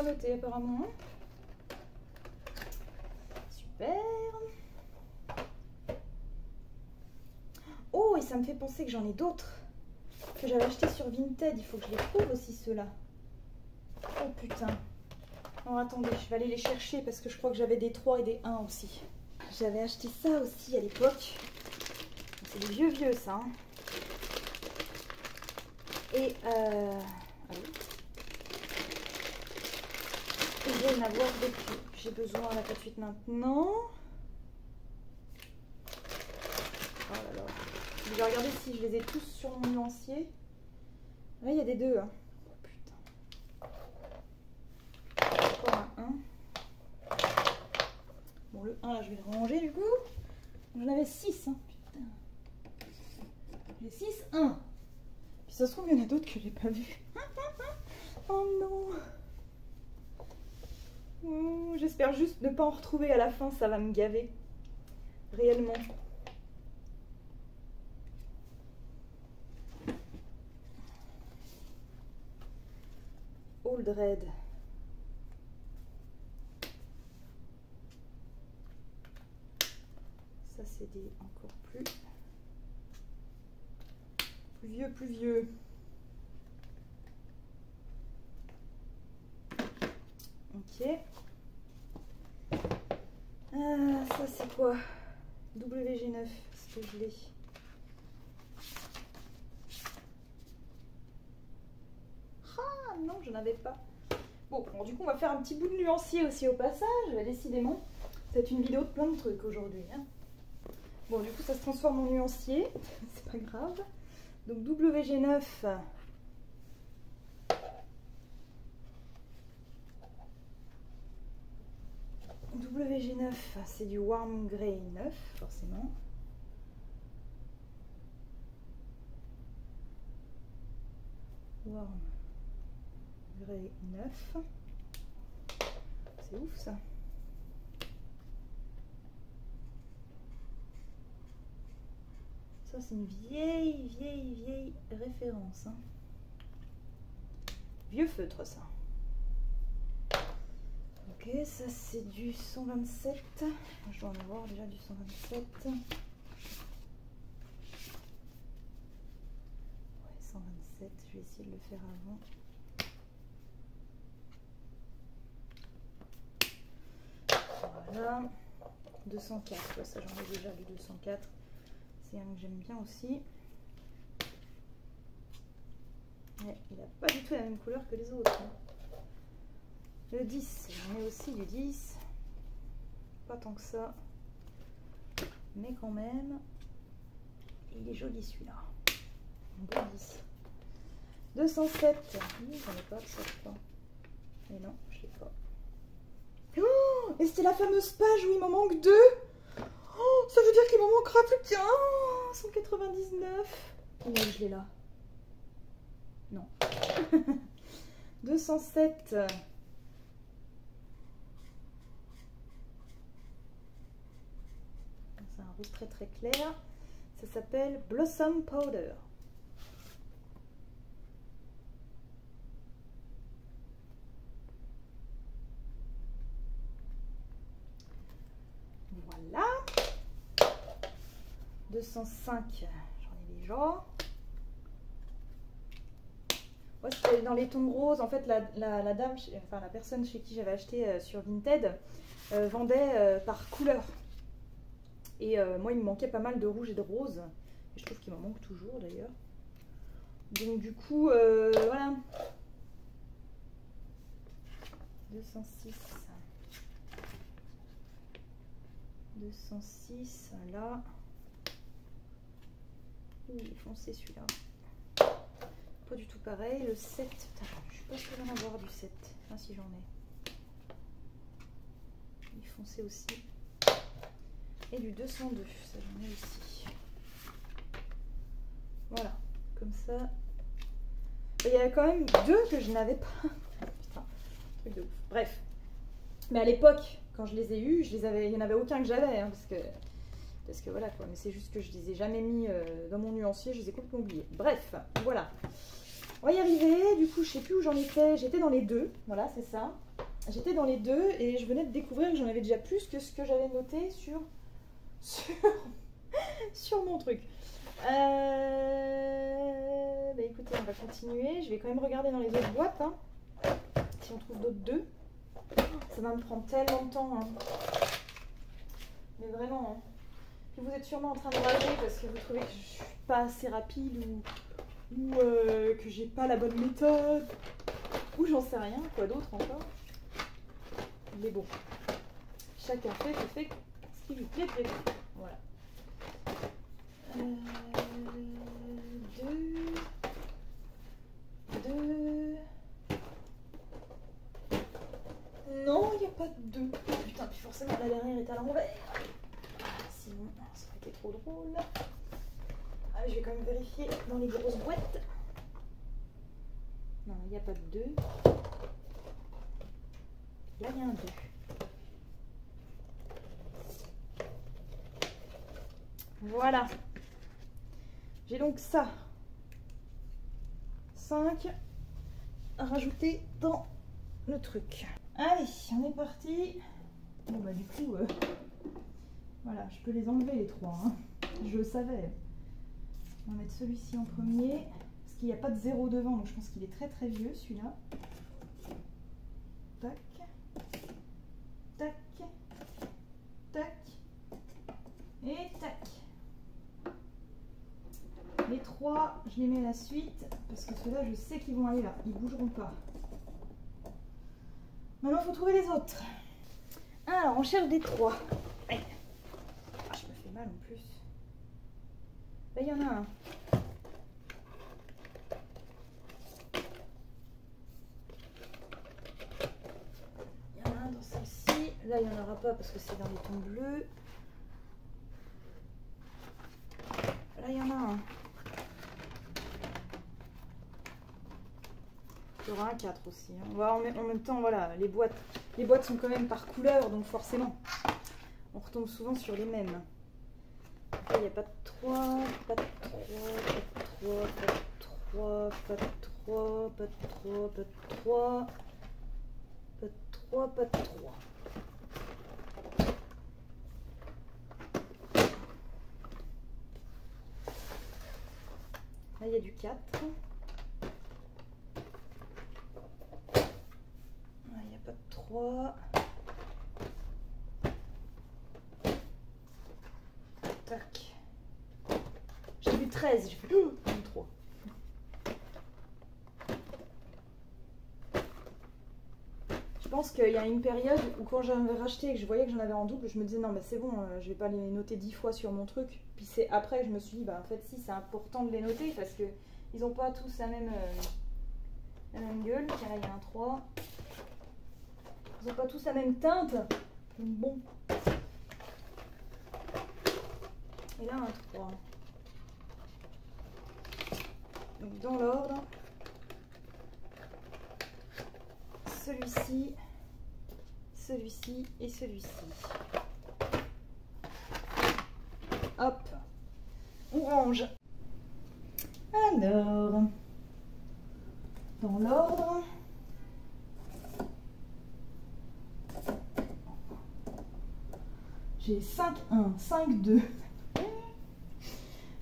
noté apparemment. Super. Oh, et ça me fait penser que j'en ai d'autres que j'avais acheté sur Vinted. Il faut que je les trouve aussi ceux-là. Oh putain. Alors attendez, je vais aller les chercher parce que je crois que j'avais des 3 et des 1 aussi. J'avais acheté ça aussi à l'époque. C'est des vieux ça. Hein. Et je vais en avoir depuis. J'ai besoin là tout de suite maintenant. Oh là là. Je vais regarder si je les ai tous sur mon nuancier. Là il y a des 2. Hein. Oh putain. Bon, le 1, là, je vais le ranger du coup. J'en avais 6. Hein. Putain. J'ai 6, 1. Puis ça se trouve, il y en a d'autres que j'ai pas vus. Oh non. Oh, j'espère juste ne pas en retrouver à la fin, ça va me gaver. Réellement. Old Red. Ça c'est des encore plus vieux, plus vieux. Ok. Ça c'est quoi? WG9, est-ce que je l'ai? Ah non, je n'avais pas. Bon, alors du coup on va faire un petit bout de nuancier aussi au passage, décidément. C'est une vidéo de plein de trucs aujourd'hui. Hein. Bon, du coup ça se transforme en nuancier, c'est pas grave. Donc WG9. WG9, c'est du Warm Grey 9, forcément. Warm Grey 9. C'est ouf ça. Ça c'est une vieille référence. Hein. Vieux feutre ça. Ok, ça c'est du 127. Je dois en avoir déjà du 127. Ouais, 127, je vais essayer de le faire avant. Voilà. 204, ouais, ça j'en ai déjà du 204. C'est un que j'aime bien aussi. Ouais, il n'a pas du tout la même couleur que les autres. Hein. Le 10, j'en ai aussi du 10. Pas tant que ça. Mais quand même, il est joli celui-là. Un beau 10. 207. Oui, j'en ai pas de ça, je crois. Mais non, je l'ai pas. Oh, et c'était la fameuse page où il m'en manque 2. Oh, ça veut dire qu'il m'en manquera plus qu'un. 199. Oh, je l'ai là. Non. 207. C'est un rouge très très clair. Ça s'appelle Blossom Powder. Voilà. 205, j'en ai déjà. Ouais, c'était dans les tons roses. En fait, la dame, enfin la personne chez qui j'avais acheté sur Vinted vendait par couleur. Et moi, il me manquait pas mal de rouge et de rose. Et je trouve qu'il m'en manque toujours d'ailleurs. Donc du coup, voilà. 206. 206, là. Il est foncé celui-là. Pas du tout pareil. Le 7, je suis pas sûre d'en avoir du 7. Enfin, si j'en ai. Il est foncé aussi. Et du 202, ça j'en ai aussi. Voilà, comme ça. Il y a quand même 2 que je n'avais pas. Putain, truc de ouf. Bref. Mais à l'époque, quand je les ai eus, il n'y en avait aucun que j'avais. Hein, parce que voilà quoi. Mais c'est juste que je les ai jamais mis dans mon nuancier, je les ai complètement oubliés. Bref, voilà. On va y arriver. Du coup, je sais plus où j'en étais. J'étais dans les 2. Voilà, c'est ça. J'étais dans les 2 et je venais de découvrir que j'en avais déjà plus que ce que j'avais noté sur mon truc. Bah écoutez, on va continuer. Je vais quand même regarder dans les autres boîtes. Hein, si on trouve d'autres 2. Ça va me prendre tellement de temps. Hein. Mais vraiment. Hein. Puis vous êtes sûrement en train de rager parce que vous trouvez que je suis pas assez rapide ou que j'ai pas la bonne méthode. Ou j'en sais rien. Quoi d'autre encore. Mais bon. Chacun fait ce qui lui plaît. Voilà. 2. Non, il n'y a pas de 2. Putain, puis forcément la dernière est à l'envers. drôle. Ah, je vais quand même vérifier dans les grosses boîtes. Non, il n'y a pas de 2. Là, il y a un 2. Voilà. J'ai donc ça. 5 à rajouter dans le truc. Allez, on est parti. Bon bah du coup, voilà, je peux les enlever les 3. Hein. Je le savais. On va mettre celui-ci en premier. Parce qu'il n'y a pas de 0 devant, donc je pense qu'il est très très vieux celui-là. Tac. Tac. Tac. Et tac. Les 3, je les mets à la suite. Parce que ceux-là, je sais qu'ils vont aller là. Ils ne bougeront pas. Maintenant, il faut trouver les autres. Alors, on cherche des 3. Ah, je me fais mal en plus. Là, il y en a un. Il y en a un dans celle-ci. Là, il n'y en aura pas parce que c'est dans les tons bleus. Là, il y en a un. Il y aura un 4 aussi. On va en même temps, voilà, les boîtes sont quand même par couleur, donc forcément, on retombe souvent sur les mêmes. Là, il n'y a pas de 3, pas de 3, pas de 3, pas de 3, pas de 3, pas de 3, pas de 3, pas de 3, pas de 3. Là, il y a du 4. Pas de 3. Tac. J'ai vu 13, j'ai fait 3. Je pense qu'il y a une période où quand j'en avais racheté et que je voyais que j'en avais en double, je me disais non mais c'est bon, je vais pas les noter 10 fois sur mon truc. Puis c'est après je me suis dit bah en fait si c'est important de les noter parce que ils ont pas tous la même gueule. Tiens là il y a un 3. Ils n'ont pas tous la même teinte. Bon. Et là, un 3. Donc, dans l'ordre, celui-ci, celui-ci et celui-ci. Hop. On range. Alors, dans l'ordre... J'ai 5-1, 5-2.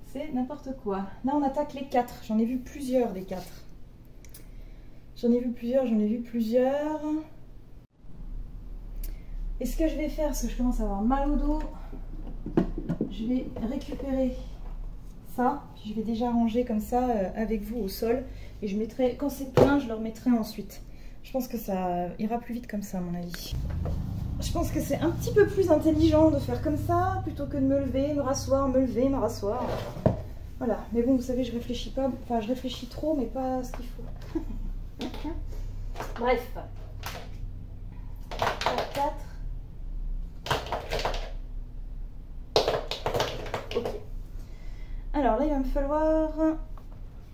C'est n'importe quoi. Là, on attaque les 4. J'en ai vu plusieurs des 4. J'en ai vu plusieurs. Et ce que je vais faire, parce que je commence à avoir mal au dos, je vais récupérer ça. Puis je vais déjà ranger comme ça avec vous au sol. Et je mettrai, quand c'est plein, je le remettrai ensuite. Je pense que ça ira plus vite comme ça, à mon avis. Je pense que c'est un petit peu plus intelligent de faire comme ça, plutôt que de me lever, me rasseoir, me lever, me rasseoir. Voilà, mais bon, vous savez, je réfléchis pas, enfin je réfléchis trop, mais pas ce qu'il faut. Bref. 4. Ok. Alors là, il va me falloir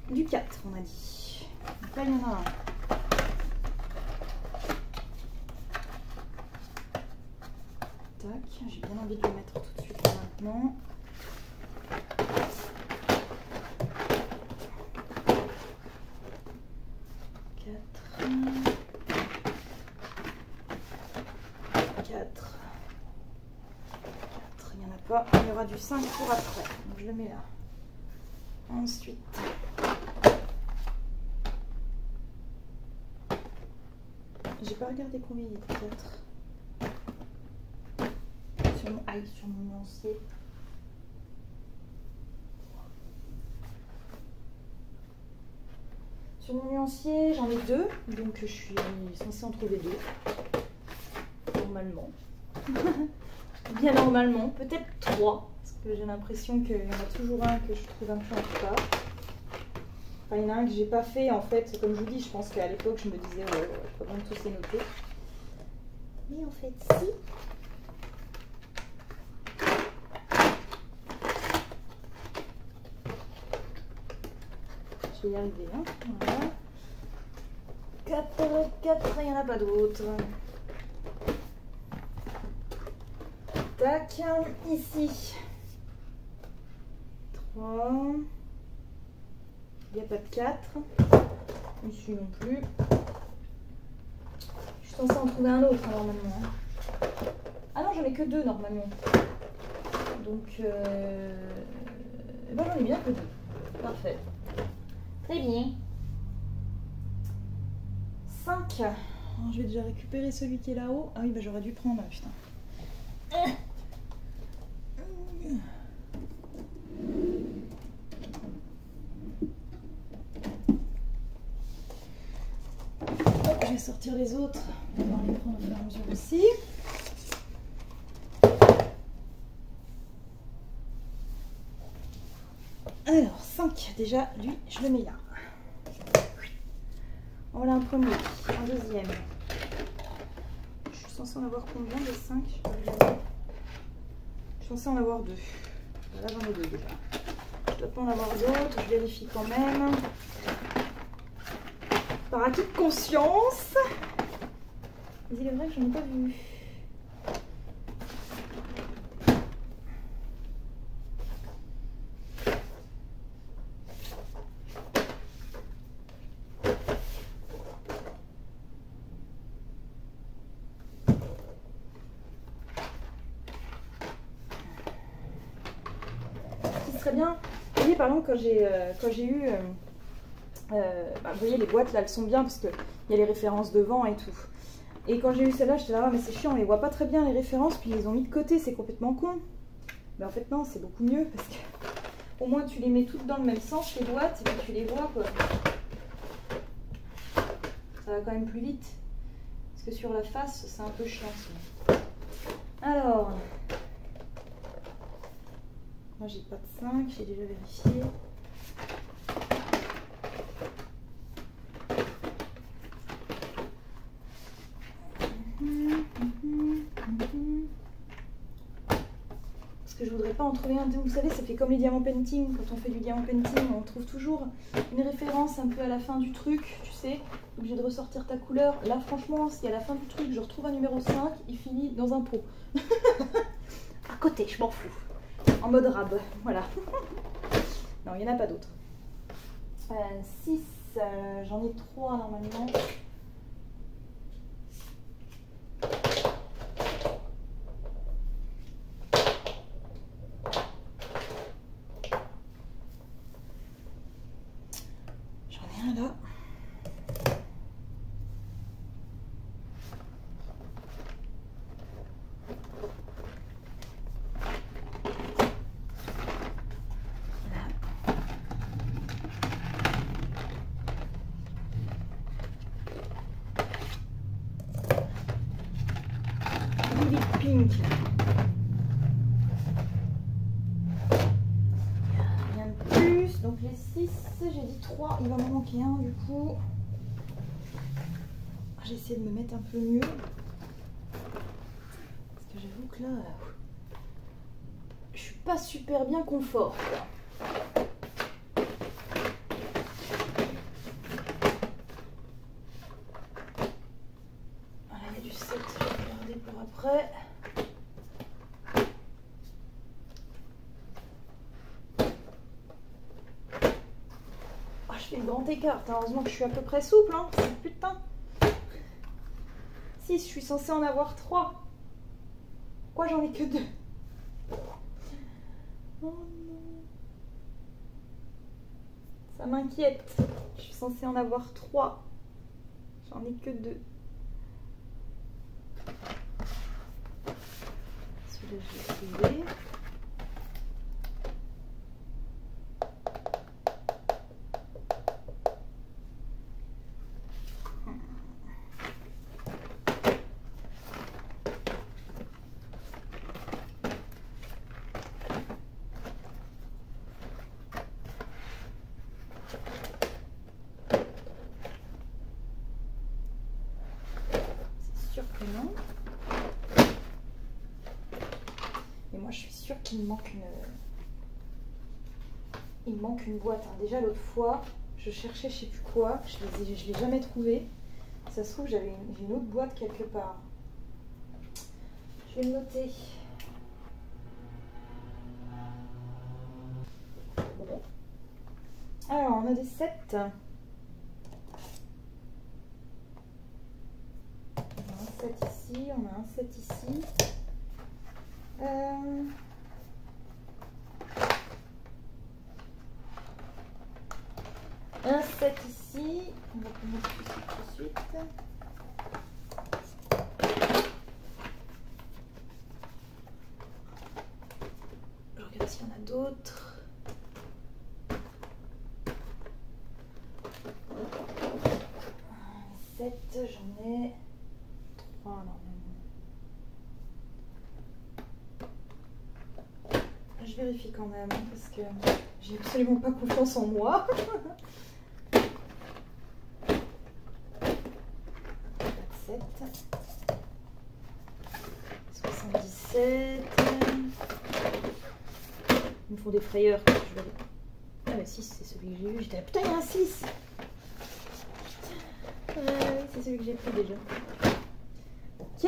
du 4, on a dit. Donc là, il y en a un. J'ai bien envie de le mettre tout de suite maintenant. Quatre. Il n'y en a pas. Il y aura du 5 pour après. Donc je le mets là. Ensuite. J'ai pas regardé combien il y a de 4. Sur mon nuancier. Sur mon nuancier, j'en ai 2, donc je suis censée en trouver 2. Normalement. Bien normalement, peut-être 3, parce que j'ai l'impression qu'il y en a toujours un que je trouve un peu en retard. Enfin, il y en a un que j'ai pas fait, en fait, comme je vous dis, je pense qu'à l'époque, je me disais, ouais, pas bon de tous les noter. Mais en fait, si. vais y arriver. Hein. Voilà. 4, il n'y en a pas d'autres. Tac, ici. 3. Il n'y a pas de 4. Ici non plus. Je suis censée en trouver un autre normalement. Ah non, j'en ai que 2 normalement. Donc, ben, j'en ai bien que 2. Parfait. Très bien. 5. Alors, je vais déjà récupérer celui qui est là-haut. Ah oui, bah j'aurais dû prendre, putain. Je vais sortir les autres. On va les prendre au fur et à mesure aussi. Alors, 5. Déjà, lui, je le mets là. Voilà un premier, un deuxième. Je suis censée en avoir combien de 5? Je suis censée en avoir 2. Là, j'en ai 2 déjà. Je dois pas en avoir d'autres, je vérifie quand même. Par acquis de conscience. Mais il est vrai que je n'en ai pas vu. Très bien. Vous voyez, par exemple, quand j'ai eu... bah, vous voyez, les boîtes, là, elles sont bien parce qu'il y a les références devant et tout. Et quand j'ai eu celle-là, j'étais là, ah, mais c'est chiant, on les voit pas très bien, les références, puis ils les ont mis de côté, c'est complètement con. Mais en fait, non, c'est beaucoup mieux parce que au moins, tu les mets toutes dans le même sens, les boîtes, et puis tu les vois, quoi. Ça va quand même plus vite. Parce que sur la face, c'est un peu chiant, sinon. Alors... Moi j'ai pas de 5, j'ai déjà vérifié. Parce que je voudrais pas en trouver un. Vous savez, ça fait comme les diamants painting. Quand on fait du diamant painting, on trouve toujours une référence un peu à la fin du truc, tu sais. Obligé de ressortir ta couleur. Là, franchement, si à la fin du truc, je retrouve un numéro 5, il finit dans un pot. À côté, je m'en fous. En mode rab, voilà. Non, il n'y en a pas d'autres. 6, j'en ai 3 normalement. J'en ai un là. Pink. Rien de plus. Donc les 6, j'ai dit 3. Il va m'en manquer un du coup. J'ai essayé de me mettre un peu mieux. Parce que j'avoue que là, je suis pas super bien confort, quoi. Voilà, il y a du 7, je vais regarder pour après. Je fais le grand écart, heureusement que je suis à peu près souple, hein. Putain. 6, je suis censée en avoir 3. Pourquoi j'en ai que 2? Oh non. Ça m'inquiète. Je suis censée en avoir 3. J'en ai que 2. Celui-là, je vais trouver. Non. Et moi je suis sûre qu'il me manque une boîte, hein. Déjà l'autre fois Je cherchais je sais plus quoi, je l'ai jamais trouvé. Ça se trouve, j'ai une autre boîte quelque part. Je vais le noter. Bon. Alors, on a des 7. On a un 7 ici, on a un 7 ici. Un 7 ici. On va commencer tout de suite. Je regarde s'il y en a d'autres. Un 7, j'en ai 3 normalement. Je vérifie quand même parce que j'ai absolument pas confiance en moi. 7, 77. Ils me font des frayeurs. Je vais aller... Ah bah 6, c'est celui que j'ai eu. J'étais là, putain, il y a un 6. C'est celui que j'ai pris déjà. Ok.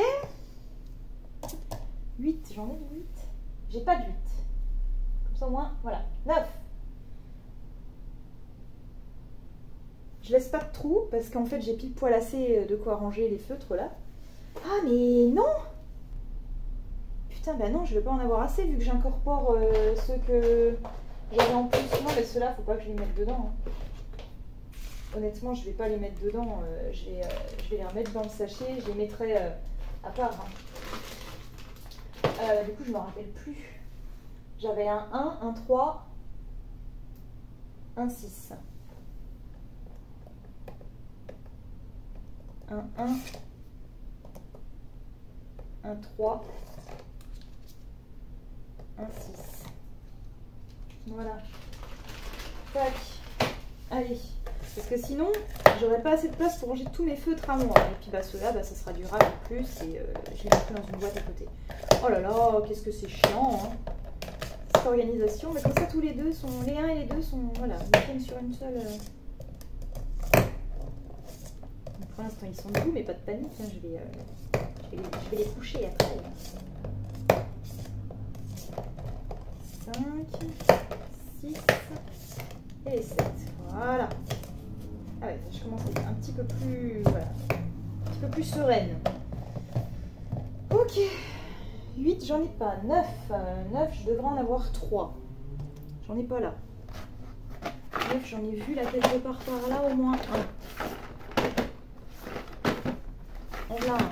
8, j'en ai de 8. J'ai pas de 8. Comme ça au moins, voilà. 9. Je laisse pas de trou parce qu'en fait j'ai pile poil assez de quoi ranger les feutres là. Ah mais non! Putain bah non, je vais pas en avoir assez vu que j'incorpore ceux que j'avais en plus. Non mais ceux-là faut pas que je les mette dedans. Hein. Honnêtement je vais pas les mettre dedans. Je vais les remettre dans le sachet. Je les mettrai à part. Hein. Du coup je me rappelle plus. J'avais un 1, un 3, un 6. Un 1, un 3, un 6. Voilà. Tac. Allez. Parce que sinon, j'aurais pas assez de place pour ranger tous mes feutres à moi. Et puis bah ceux-là, bah, ça sera durable en plus. Et je les mettrai dans une boîte à côté. Oh là là, qu'est-ce que c'est chiant. Hein. Cette organisation. Mais comme ça, tous les deux sont. Les 1 et les 2 sont. Voilà, ils tiennent sur une seule. Pour l'instant, ils sont debout, mais pas de panique. Hein. Je vais les coucher après. 5, 6 et les 7. Voilà. Ah ouais, je commence à être un petit peu plus, voilà, un petit peu plus sereine. Ok. 8, j'en ai pas. 9. 9, je devrais en avoir 3. J'en ai pas là. 9, j'en ai vu là quelque part par là au moins 1. On l'a un.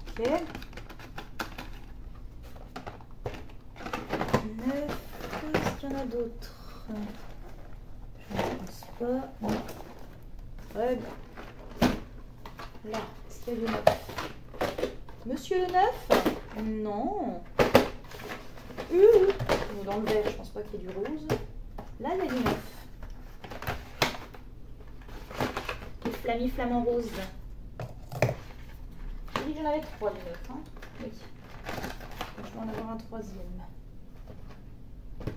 Ok. 9. Est-ce qu'il y en a d'autres? Je ne pense pas. Non. Très bien. Là, est-ce qu'il y a du 9? Monsieur le 9? Non. Dans le vert, je pense pas qu'il y ait du rose. Là, il y a du 9. Flammy flamant rose. J'ai dit que j'en avais 3 des 9. Hein. Oui. Je vais en avoir un troisième.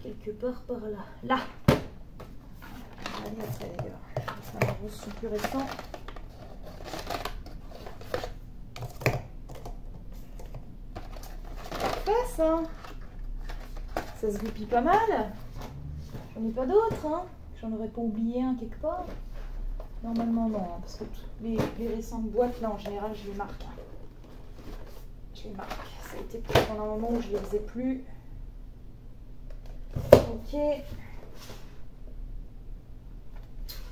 Quelque part par là. Là. Allez, après d'ailleurs. Les flamants roses sont plus récents. Parfait ça. Ça se goupille pas mal. J'en ai pas d'autres. Hein. J'en aurais pas oublié un quelque part. Normalement non, hein, parce que toutes les récentes boîtes, là en général, je les marque. Je les marque. Ça a été pendant un moment où je les faisais plus. Ok.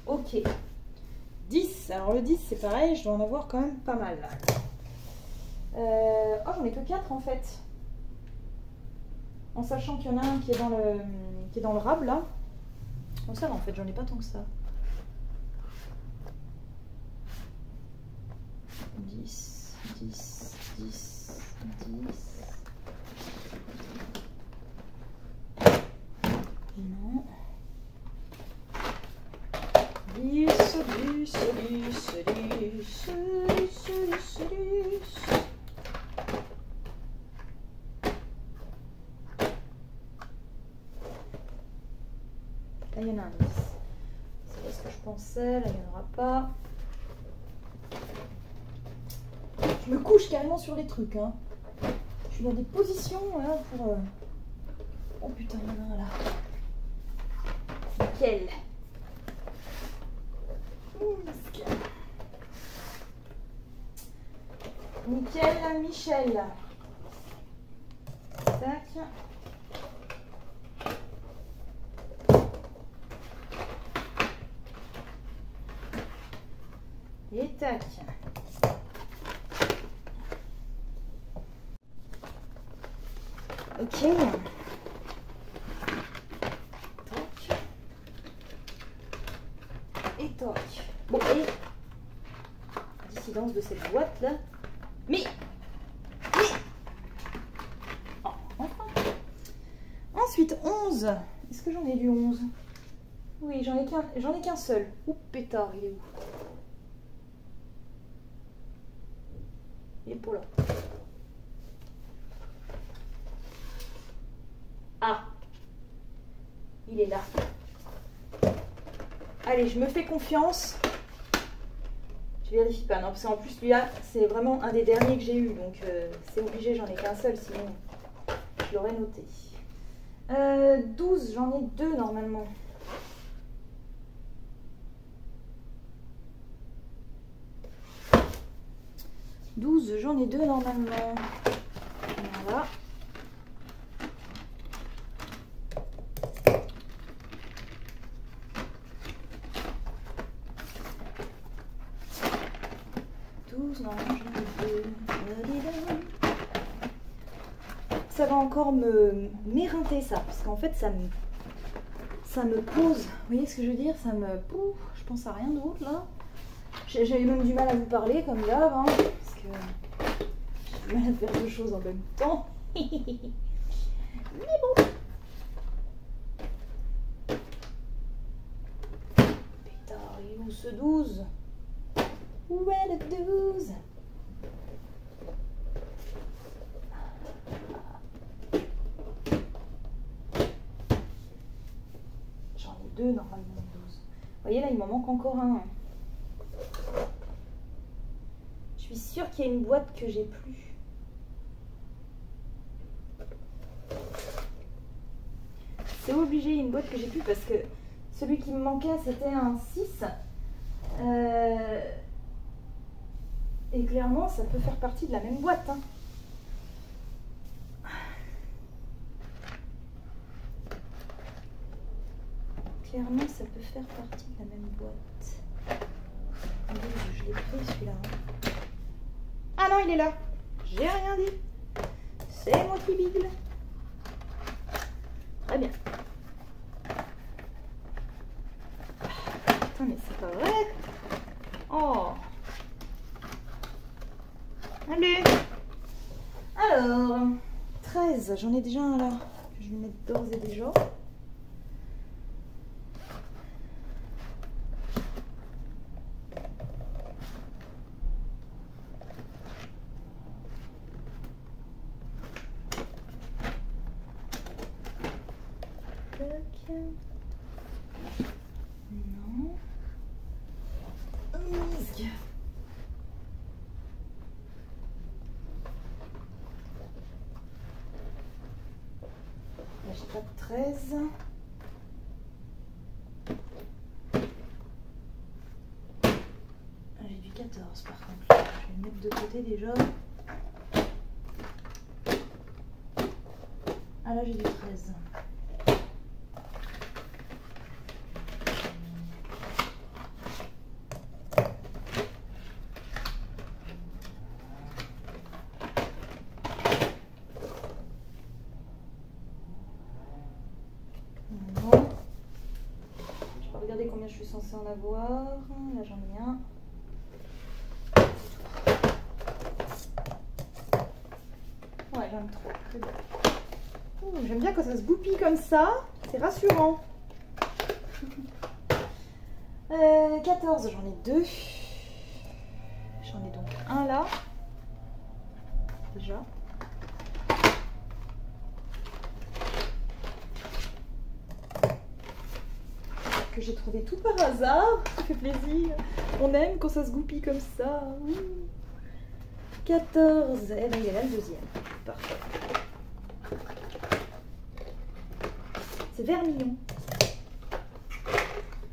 Ok. 10. Alors le 10, c'est pareil, je dois en avoir quand même pas mal. Oh, j'en ai que 4 en fait. En sachant qu'il y en a un qui est dans le rab là. Bon, ça va en fait, j'en ai pas tant que ça. 10, 10, 10, 10. Non. 10, 10, 10, 10, 10, 10. Là, il y en a un 10. C'est pas ce que je pensais. Là, il n'y en aura pas. Je me couche carrément sur les trucs. Hein. Je suis dans des positions là, pour... Oh putain, il y en a un là. Nickel. Nickel, Michel. Tac. Et tac. Ok. Tac. Et toc. Bon, et dissidence de cette boîte là. Mais oh, enfin. Ensuite, 11. Est-ce que j'en ai du 11? Oui, j'en ai qu'un seul. Ouh, pétard, il est où? Il est pour là. Ah, il est là. Allez, je me fais confiance. Je vérifie pas, non, parce qu'en plus, celui-là, c'est vraiment un des derniers que j'ai eu, donc c'est obligé, j'en ai qu'un seul, sinon je l'aurais noté. 12, j'en ai 2 normalement. J'en ai 2 normalement. Voilà. Non, j'en ai 2. Ça va encore m'éreinter ça, parce qu'en fait ça me pose. Vous voyez ce que je veux dire? Ça me... Pouf, je pense à rien d'autre là. J'avais même du mal à vous parler comme d'hab, hein, parce que j'ai du mal à faire deux choses en même temps. Mais bon. Putain, il est où ce 12? Où est le 12? J'en ai 2 normalement, 12. Vous voyez là, il m'en manque encore un. Je suis sûre qu'il y a une boîte que j'ai plus. C'est obligé, une boîte que j'ai plus parce que celui qui me manquait c'était un 6. Et clairement, ça peut faire partie de la même boîte. Hein. Clairement, ça peut faire partie de la même boîte. Je l'ai pris celui-là. Hein. Ah non, il est là. J'ai rien dit. C'est moi qui bigle. Très bien. Putain, mais c'est pas vrai. Oh. Allez. Alors, 13, j'en ai déjà un là. Je vais mettre d'ores et déjà. Non. J'ai pas de 13. J'ai du 14 par contre. Je vais le mettre de côté déjà. Ah là j'ai du 13. Regardez combien je suis censée en avoir. Là j'en ai un. Ouais, j'en ai 3. Très bien. J'aime bien quand ça se goupille comme ça. C'est rassurant. 14, j'en ai 2. J'en ai donc un là. Déjà. que j'ai trouvé tout par hasard. Ça fait plaisir. On aime quand ça se goupille comme ça. 14. Et ben, il est là le deuxième. Parfait. C'est vermillon.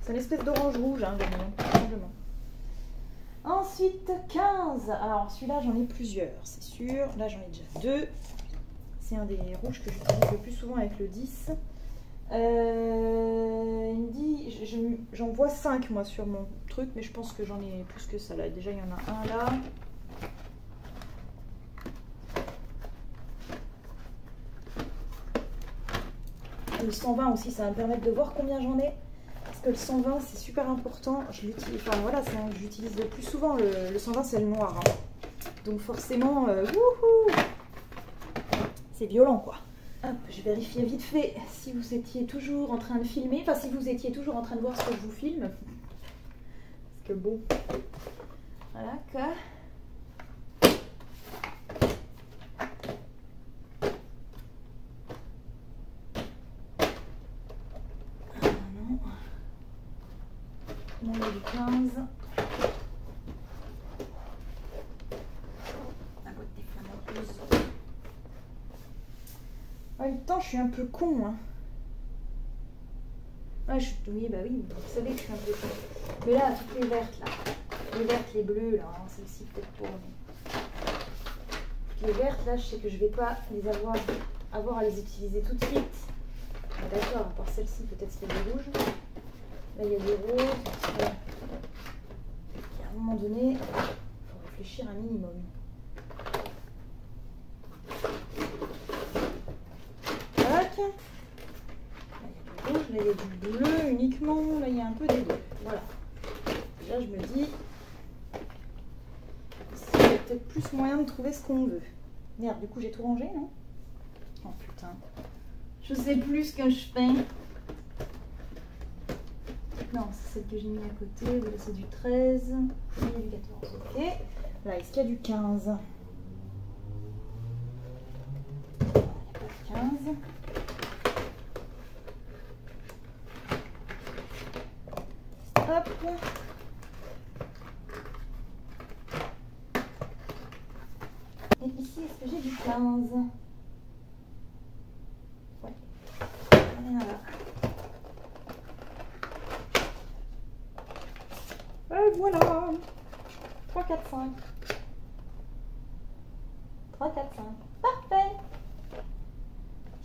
C'est une espèce d'orange rouge, hein, vermillon, tout simplement. Ensuite, 15. Alors, celui-là, j'en ai plusieurs, c'est sûr. Là, j'en ai déjà 2. C'est un des rouges que j'utilise le plus souvent avec le 10. Il me dit, j'en vois 5 moi sur mon truc, mais je pense que j'en ai plus que ça là. Déjà, il y en a un là. Le 120 aussi, ça va me permettre de voir combien j'en ai. Parce que le 120, c'est super important. Je l'utilise, enfin voilà, j'utilise le plus souvent. Le 120, c'est le noir. Hein. Donc forcément, c'est violent quoi. Hop, je vérifie vite fait si vous étiez toujours en train de filmer. Enfin, si vous étiez toujours en train de voir ce que je vous filme. Parce que bon. Voilà quoi. Là, il y a du 15. La boîte déflammeuse. En même temps, je suis un peu con. Hein. Ah, oui, bah oui, vous savez que je suis un peu con. Mais là, toutes les vertes, là. Les vertes, les bleues, là. Hein, celle-ci, peut-être pas. Mais... toutes les vertes, là, je sais que je vais pas les avoir à les utiliser tout de suite. Ah, d'accord, à part celle-ci, peut-être qu'il y a des rouges. Là, il y a des roses. Et à un moment donné, il faut réfléchir un minimum. Tac. Là, il y a du bleu uniquement. Là, il y a un peu des deux. Voilà. Là, je me dis, il y a peut-être plus moyen de trouver ce qu'on veut. Merde, du coup, j'ai tout rangé, non? Oh putain. Je sais plus ce que je fais. Non, c'est celle que j'ai mis à côté. Là, c'est du 13. Il y a du 14. Ok. Là, est-ce qu'il y a du 15? Il n'y a pas de 15. Hop. Et ici, est-ce que j'ai du 15? Ouais. Voilà. Et voilà. 3, 4, 5. 3, 4, 5. Parfait.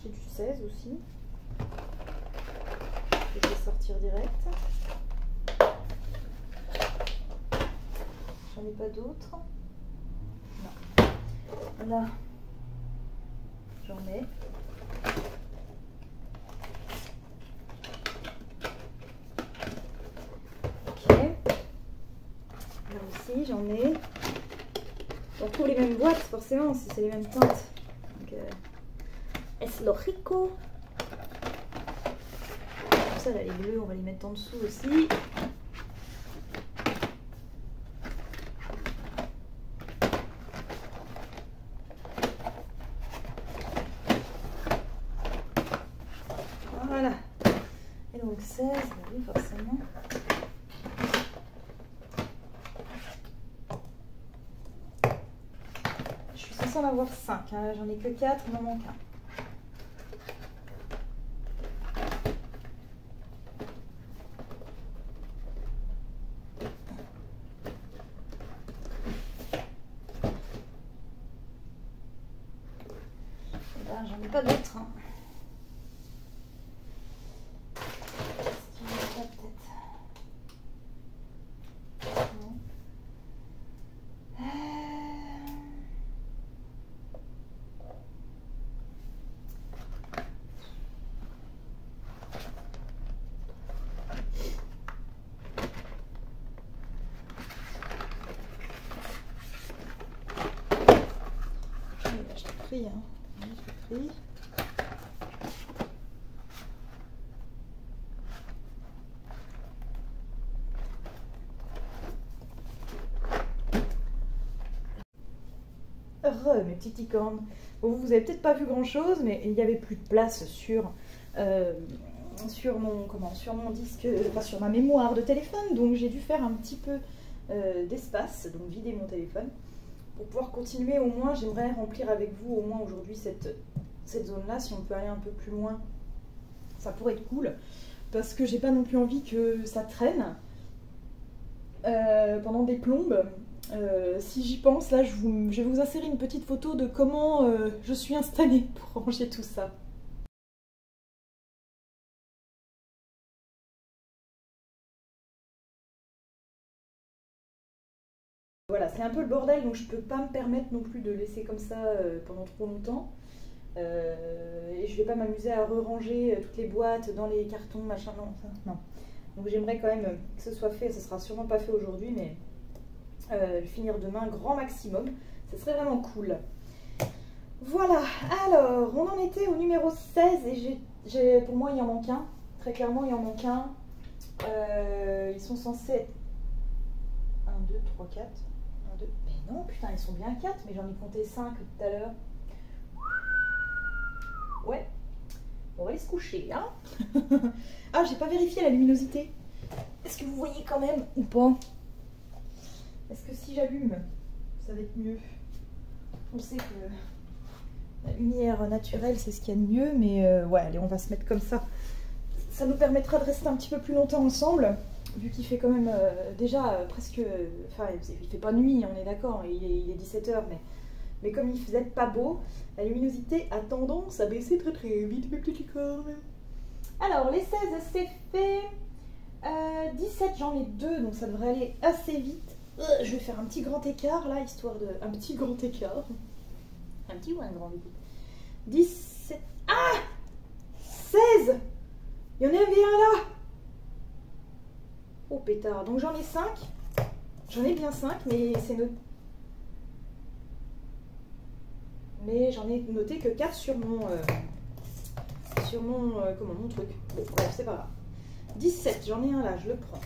J'ai du 16 aussi. Je vais sortir direct. J'en ai pas d'autres. Non. Là, j'en ai. Ok. Là aussi, j'en ai. On retrouve les mêmes boîtes, forcément, si c'est les mêmes teintes. Donc, es logico. Comme ça, là, les bleus, on va les mettre en dessous aussi. Voilà. Et donc 16, oui, forcément. Je suis censée en avoir 5, hein. J'en ai que 4, il m'en manque un. Et ben, j'en ai pas d'autres. Hein. Hein. Pris. Mes petites licornes. Bon, vous avez peut-être pas vu grand chose, mais il n'y avait plus de place sur sur mon disque, enfin sur ma mémoire de téléphone, donc j'ai dû faire un petit peu d'espace, donc vider mon téléphone pour pouvoir continuer. Au moins j'aimerais remplir avec vous au moins aujourd'hui cette zone là. Si on peut aller un peu plus loin, ça pourrait être cool, parce que j'ai pas non plus envie que ça traîne pendant des plombes. Si j'y pense, là je vais vous insérer une petite photo de comment je suis installée pour ranger tout ça. Voilà, c'est un peu le bordel, donc je peux pas me permettre non plus de laisser comme ça pendant trop longtemps. Et je vais pas m'amuser à re-ranger toutes les boîtes dans les cartons, machin, non, ça, non. Donc j'aimerais quand même que ce soit fait, ça sera sûrement pas fait aujourd'hui, mais le finir demain, grand maximum, ça serait vraiment cool. Voilà, alors, on en était au numéro 16, et pour moi il en manque un, très clairement il en manque un. Ils sont censés être 1, 2, 3, 4, 1, 2, mais non, putain, ils sont bien 4, mais j'en ai compté 5 tout à l'heure. Ouais, on va aller se coucher, hein. Ah, j'ai pas vérifié la luminosité. Est-ce que vous voyez quand même ou pas? Est-ce que si j'allume, ça va être mieux? On sait que la lumière naturelle, c'est ce qu'il y a de mieux, mais ouais, allez, on va se mettre comme ça. Ça nous permettra de rester un petit peu plus longtemps ensemble, vu qu'il fait quand même déjà presque... Enfin, il fait pas nuit, on est d'accord, il est 17 h, mais comme il faisait pas beau, la luminosité a tendance à baisser très très vite, mes petits licornes. Alors, les 16, c'est fait. 17, j'en ai 2, donc ça devrait aller assez vite. Je vais faire un petit grand écart, là, histoire de... Un petit grand écart. Un petit ou un grand, du coup. 17... Ah 16. Il y en avait un là. Oh, pétard. Donc j'en ai 5. J'en ai bien 5, mais c'est noté... Mais j'en ai noté que 4 sur mon... mon truc. Bon, bref, c'est pas grave. 17, j'en ai un là, je le prends.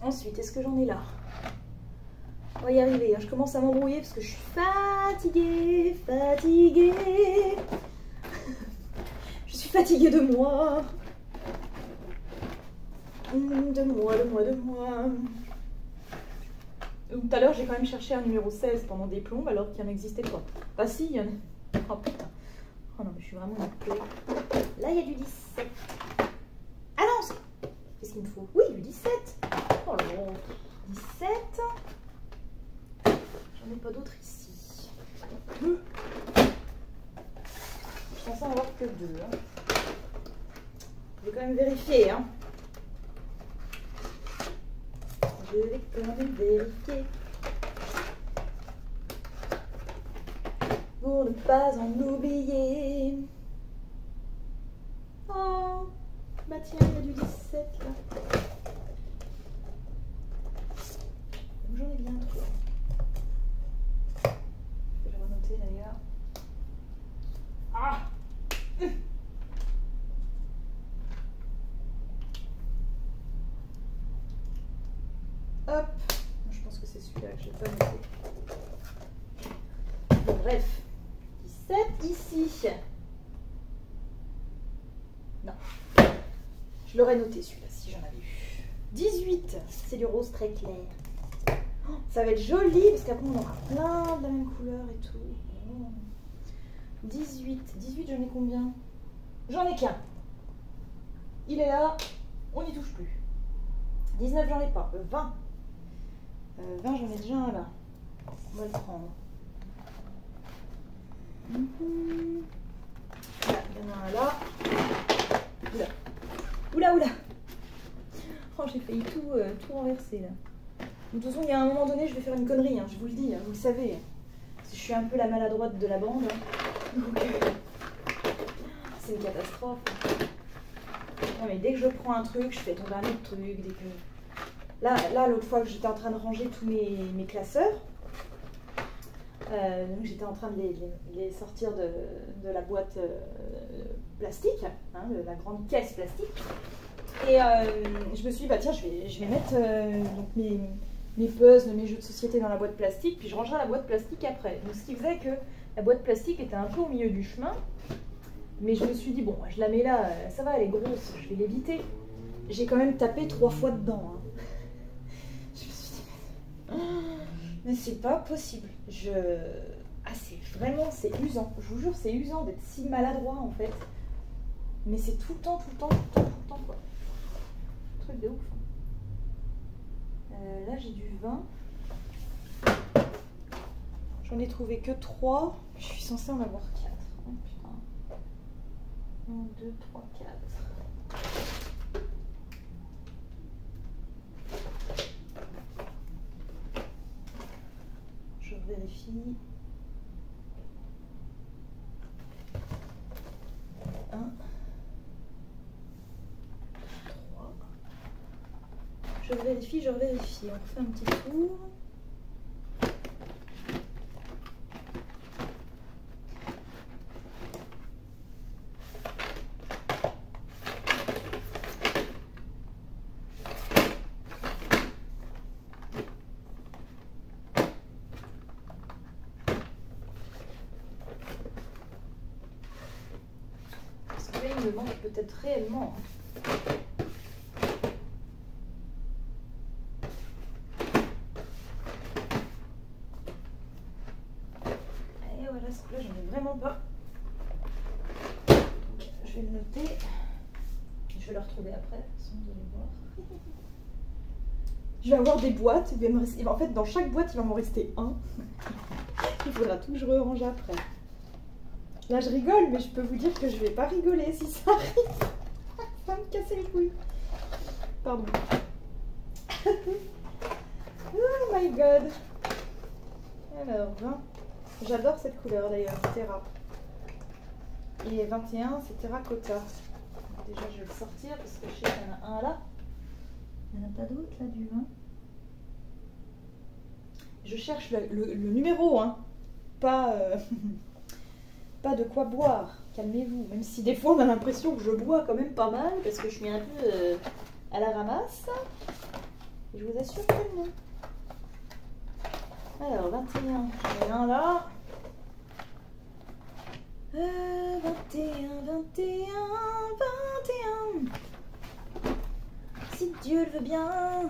Ensuite, est-ce que j'en ai là? On va y arriver, hein. Je commence à m'embrouiller parce que je suis fatiguée, Je suis fatiguée de moi. De moi. Tout à l'heure, j'ai quand même cherché un numéro 16 pendant des plombes alors qu'il n'en existait pas. Ah si, il y en a... Oh putain. Oh non, mais je suis vraiment une plaie. Là, il y a du 17. Ah non, qu'est-ce qu'il me faut? Oui, du 17. Oh là là, 17. J'en ai pas d'autres ici. Je suis censée en avoir que 2. Hein. Je vais quand même vérifier. Hein. Je vais quand même vérifier. Pour ne pas en oublier. Oh, bah tiens, il y a du 17 là. Donc j'en ai bien 3. Je vais le renoter d'ailleurs. Ah! Hop! Je pense que c'est celui-là que j'ai pas noté. Bon, bref. 17 ici. Non. Je l'aurais noté celui-là si j'en avais eu. 18, c'est du rose très clair. Oh, ça va être joli parce qu'après on aura plein de la même couleur et tout. Oh. 18, j'en ai combien? J'en ai qu'un. Il est là, on n'y touche plus. 19, j'en ai pas. 20. 20, j'en ai déjà un là. On va le prendre. Là, il y en a un là. Oula. Oh, j'ai failli tout renverser là. De toute façon, il y a un moment donné, je vais faire une connerie, hein, je vous le dis, hein, vous le savez. Je suis un peu la maladroite de la bande. Donc, c'est une catastrophe. Non, mais dès que je prends un truc, je fais tomber un autre truc. Dès que... Là l'autre fois que j'étais en train de ranger tous mes classeurs, donc j'étais en train de les sortir de la boîte plastique, hein, de la grande caisse plastique. Et je me suis dit, bah tiens, je vais mettre donc mes puzzles, mes jeux de société dans la boîte plastique, puis je rangerai la boîte plastique après. Donc ce qui faisait que la boîte plastique était un peu au milieu du chemin. Mais je me suis dit, bon, je la mets là, ça va, elle est grosse, je vais l'éviter. J'ai quand même tapé 3 fois dedans. Hein. Je me suis dit, mais c'est pas possible. Ah, c'est usant. Je vous jure, c'est usant d'être si maladroit en fait. Mais c'est tout le temps, quoi. Truc de ouf. Là, j'ai du vin. J'en ai trouvé que 3. Je suis censée en avoir 4. Oh putain. 1, 2, 3, 4. Je vérifie. 1, 3. Je vérifie. On refait un petit tour. Il me manque peut-être réellement. Et voilà, ce coup-là, j'en ai vraiment pas. Donc, je vais le noter. Je vais le retrouver après, sinon vous allez voir. Je vais avoir des boîtes. Il va me rester... En fait, dans chaque boîte, il va m'en rester un. Il faudra tout que je range après. Là, je rigole, mais je peux vous dire que je vais pas rigoler si ça arrive. Ça va me casser les couilles. Pardon. Oh my god. Alors, 20. J'adore cette couleur d'ailleurs, Terra. Et 21, c'est Terracotta. Donc, déjà, je vais le sortir parce que je sais qu'il y en a un là. Il n'y en a pas d'autre là, du vin. Je cherche le numéro, hein. Pas... Pas de quoi boire, calmez-vous. Même si des fois on a l'impression que je bois quand même pas mal parce que je suis un peu à la ramasse. Et je vous assure que non. Alors 21, j'en ai un là. 21. Si Dieu le veut bien.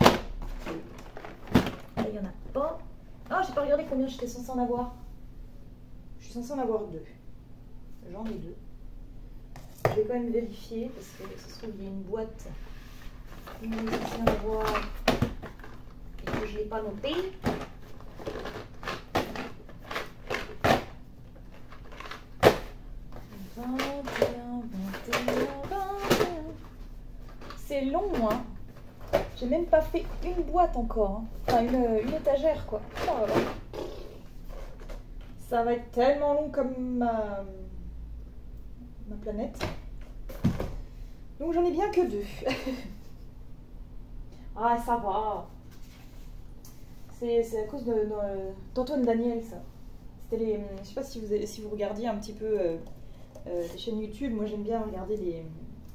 Là il n'y en a pas. Ah, j'ai pas regardé combien j'étais censée en avoir. Je suis censée en avoir 2. J'en ai 2. Je vais quand même vérifier parce que ça se trouve il y a une boîte où on est censé en avoir et que je ne l'ai pas noté. C'est long, hein. J'ai même pas fait une boîte encore. Hein. Enfin, une étagère, quoi. Oh là là. Ça va être tellement long comme ma planète. Donc j'en ai bien que 2. Ah, ça va. C'est à cause d'Antoine Daniel, ça. C'était les... Je sais pas si vous regardiez un petit peu les chaînes YouTube. Moi, j'aime bien regarder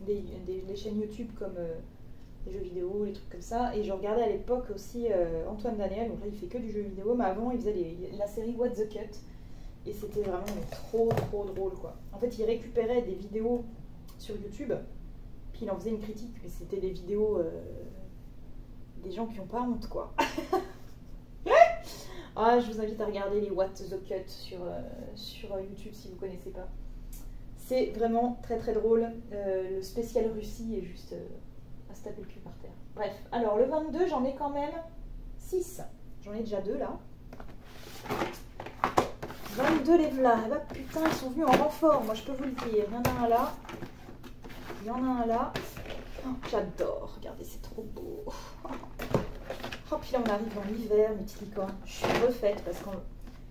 les chaînes YouTube comme les jeux vidéo, les trucs comme ça. Et je regardais à l'époque aussi Antoine Daniel. Donc là, il fait que du jeu vidéo. Mais avant, il faisait la série What the Cut. Et c'était vraiment trop drôle, quoi. En fait, il récupérait des vidéos sur YouTube, puis il en faisait une critique, mais c'était des vidéos des gens qui n'ont pas honte, quoi. Ah, je vous invite à regarder les What the Cut sur YouTube si vous ne connaissez pas. C'est vraiment très drôle. Le spécial Russie est juste à se taper le cul par terre. Bref, alors le 22, j'en ai quand même 6. J'en ai déjà 2 là. 22 les v'là. Eh ben, putain, ils sont venus en renfort, moi je peux vous le dire. Il y en a un là. Il y en a un là. Oh, j'adore. Regardez, c'est trop beau. Oh, puis là on arrive dans l'hiver, mes petits licornes. Je suis refaite parce que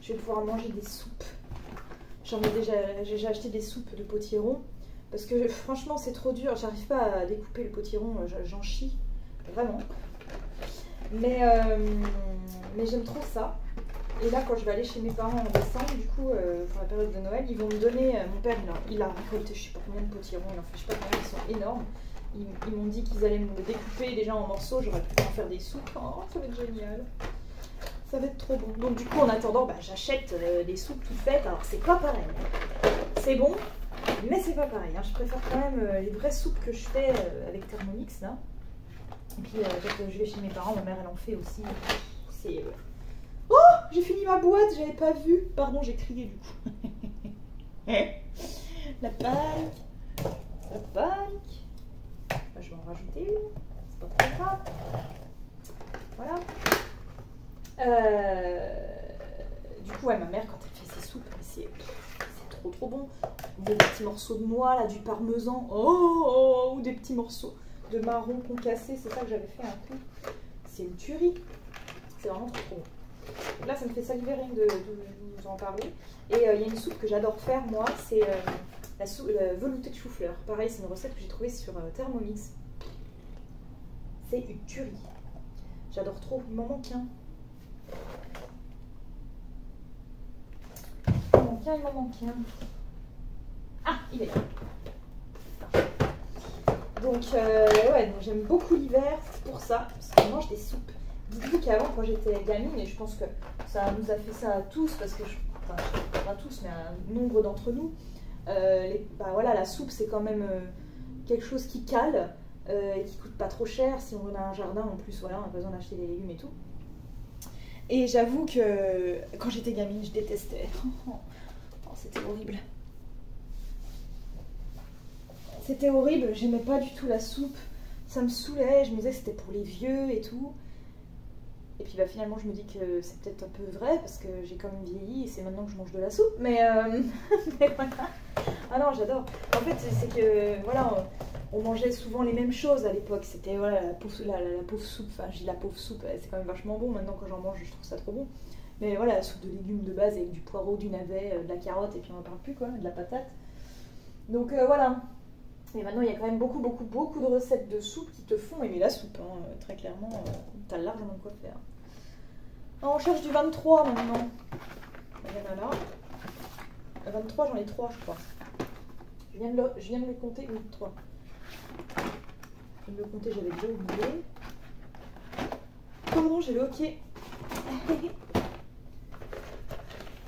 je vais pouvoir manger des soupes. J'ai déjà acheté des soupes de potiron. Parce que franchement c'est trop dur. J'arrive pas à découper le potiron. J'en chie. Vraiment. Mais j'aime trop ça. Et là, quand je vais aller chez mes parents en décembre, du coup, pour la période de Noël, ils vont me donner... mon père, il a récolté je sais pas combien de potirons, il en fait je sais pas combien, ils sont énormes. Ils m'ont dit qu'ils allaient me découper déjà en morceaux, j'aurais pu en faire des soupes. Oh, ça va être génial. Ça va être trop bon. Donc du coup, en attendant, bah, j'achète des soupes toutes faites. Alors, c'est pas pareil. C'est bon, mais c'est pas pareil. Hein. Je préfère quand même les vraies soupes que je fais avec Thermomix là. Et puis quand je vais chez mes parents, ma mère elle en fait aussi. C'est... Oh, j'ai fini ma boîte, j'avais pas vu. Pardon, j'ai crié du coup. La panique. La panique. Bah, je vais en rajouter une. C'est pas très grave. Voilà. Du coup, ouais, ma mère, quand elle fait ses soupes, c'est trop bon. Des petits morceaux de noix, là, du parmesan. Oh, ou des petits morceaux de marron concassé. C'est ça que j'avais fait un coup. C'est une tuerie. C'est vraiment trop bon. Donc là, ça me fait saliver rien de vous en parler. Et il y a une soupe que j'adore faire, moi. C'est la velouté de chou-fleur. Pareil, c'est une recette que j'ai trouvée sur Thermomix. C'est une tuerie. J'adore trop. Il m'en manque un. Il m'en manque un. Ah, il est là. Donc, ouais, donc j'aime beaucoup l'hiver, c'est pour ça, parce qu'on mange des soupes. Dites-vous qu'avant, quand j'étais gamine, et je pense que ça nous a fait ça à tous, parce que, enfin, pas tous, mais un nombre d'entre nous, bah voilà, la soupe, c'est quand même quelque chose qui cale, et qui coûte pas trop cher. Si on a un jardin, en plus, voilà, on n'a pas besoin d'acheter des légumes et tout. Et j'avoue que quand j'étais gamine, je détestais. Oh, c'était horrible. C'était horrible, j'aimais pas du tout la soupe. Ça me saoulait, je me disais que c'était pour les vieux et tout. Et puis bah, finalement, je me dis que c'est peut-être un peu vrai parce que j'ai quand même vieilli et c'est maintenant que je mange de la soupe. Mais voilà. Ah non, j'adore. En fait, c'est que voilà, on mangeait souvent les mêmes choses à l'époque. C'était voilà, la pauvre soupe. Enfin, je dis la pauvre soupe, c'est quand même vachement bon. Maintenant, quand j'en mange, je trouve ça trop bon. Mais voilà, la soupe de légumes de base avec du poireau, du navet, de la carotte et puis on en parle plus quoi, de la patate. Donc voilà. Et maintenant, il y a quand même beaucoup de recettes de soupe qui te font aimer la soupe. Hein. Très clairement, t'as largement de quoi faire. Alors, on cherche du 23 maintenant. Il y en a là. 23, j'en ai 3, je crois. Je viens de le compter. Oui, 3. Je viens de le compter, j'avais déjà oublié. Pardon, j'ai le hockey.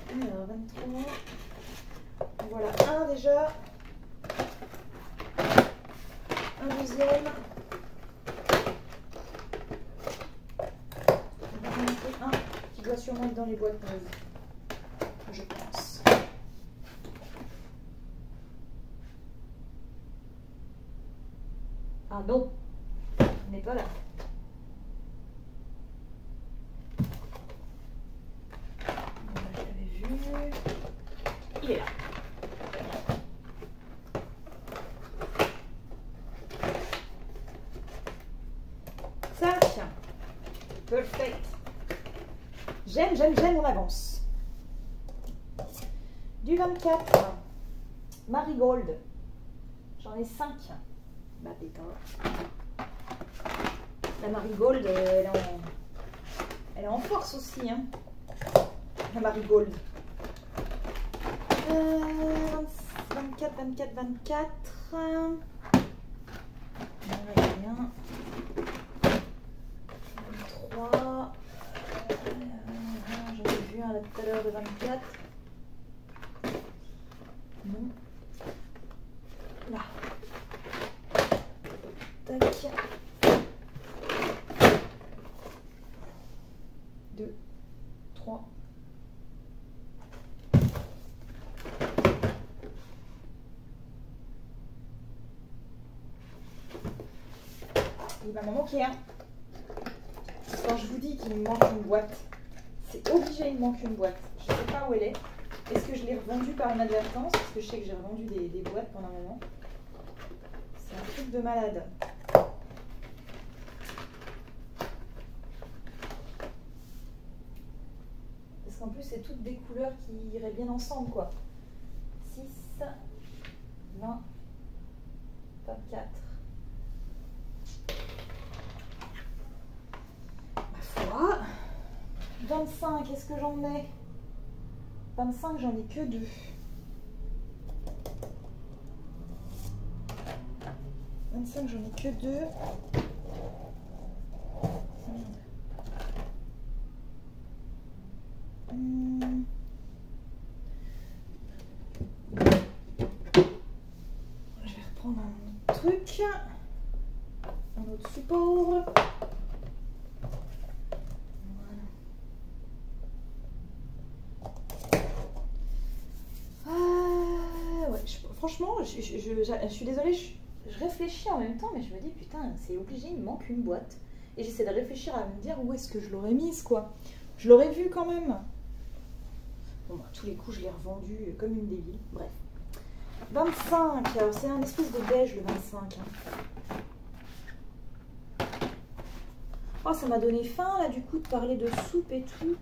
Alors, 23. Voilà, un déjà. Un deuxième. Un qui doit sûrement être dans les boîtes neuves, je pense. Ah non, il n'est pas là. Je l'avais vu. Il est là. Ça tient. Perfect. J'aime, on avance. Du 24. Marigold. J'en ai 5. Bah pétard. La marigold, elle est en force aussi. Hein. La marigold. 24. Non, là, il y a rien. 23. J'en ai vu un là tout à l'heure de 24. Non. Là. Tac. 2, 3. Il va m'en manquer un. Quand je vous dis qu'il me manque une boîte, c'est obligé, il me manque une boîte. Je ne sais pas où elle est. Est-ce que je l'ai revendue par inadvertance? Parce que je sais que j'ai revendu des boîtes pendant un moment. C'est un truc de malade. Parce qu'en plus, c'est toutes des couleurs qui iraient bien ensemble, quoi. 6, 20, 24. Ma foi. 25, est-ce que j'en ai? 25, j'en ai que 2. J'en ai que 2. un autre support. Ouais, franchement, je suis désolée, je réfléchis en même temps, mais je me dis putain, c'est obligé, il me manque une boîte. Et j'essaie de réfléchir à me dire où est-ce que je l'aurais mise, quoi. Je l'aurais vue quand même. Bon, bah, tous les coups, je l'ai revendue comme une débile. Bref. 25, alors c'est un espèce de beige le 25. Hein. Oh, ça m'a donné faim là du coup de parler de soupe et tout.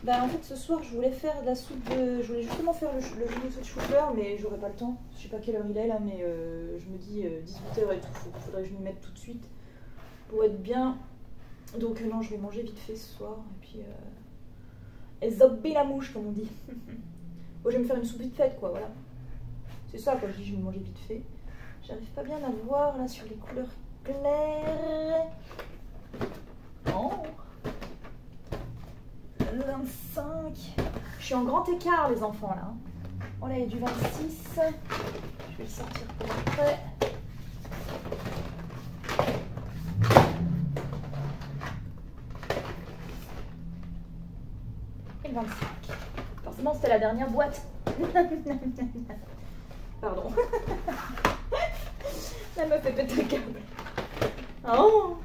Bah en fait ce soir je voulais faire de la soupe de... Je voulais justement faire le jus de chou-fleur mais j'aurais pas le temps. Je sais pas quelle heure il est là mais je me dis 18h et tout. Faudrait que je m'y mette tout de suite pour être bien. Donc non, je vais manger vite fait ce soir. Et puis... Et zobber la mouche comme on dit. Bon, je vais me faire une soupe vite faite quoi, voilà. C'est ça quand je dis je vais manger vite fait. J'arrive pas bien à voir là sur les couleurs claires. Oh. Le 25. Je suis en grand écart les enfants là. Oh là il y a du 26. Je vais le sortir pour après. Et le 25. Forcément c'était la dernière boîte. Pardon. Elle me fait péter le câble. Oh,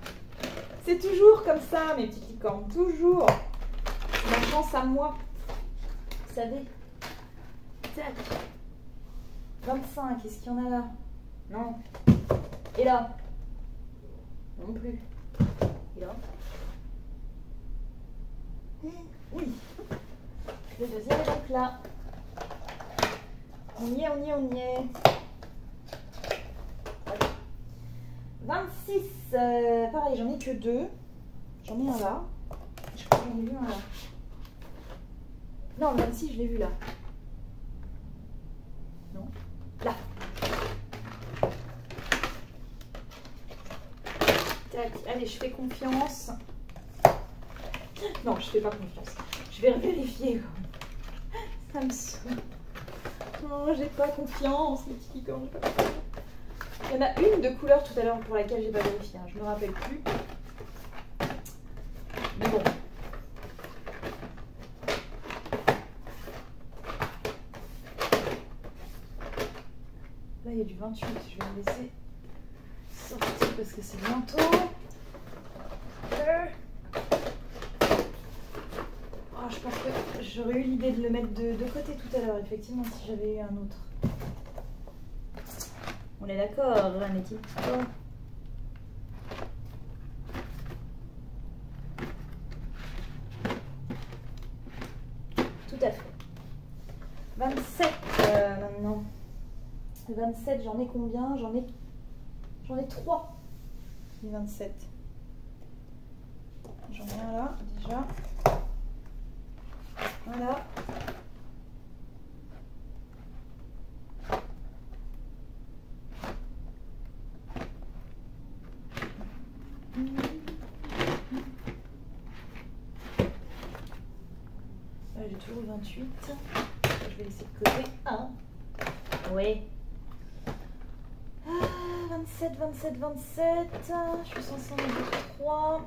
c'est toujours comme ça, mes petites licornes. Toujours. Ma chance à moi. Vous savez. Tac. 25. Est-ce qu'il y en a là? Non. Et là? Non plus. Et là? Oui. Le deuxième est donc là. On y est, on y est, on y est. 26, pareil, j'en ai que 2. J'en ai un là. Je crois que j'en ai vu un là. Non, le 26, je l'ai vu là. Non. Là. Tac, allez, je fais confiance. Non, je fais pas confiance. Je vais vérifier. Ça me saoule. Non, j'ai pas confiance, les petits licornes, j'ai pas confiance. Il y en a une de couleur tout à l'heure pour laquelle j'ai pas vérifié, hein. Je me rappelle plus. Mais bon. Là il y a du 28, je vais le laisser sortir parce que c'est bientôt. Oh, je pense que j'aurais eu l'idée de le mettre de côté tout à l'heure, effectivement, si j'avais eu un autre. On est d'accord, mes petits. Tout à fait. 27 maintenant. 27, j'en ai combien? J'en ai 3. Les 27. J'en ai un là, déjà. Voilà. Là, j'ai toujours 28. Je vais laisser de côté 1. Oui. 27, 27, 27. Je suis censée en mettre 3.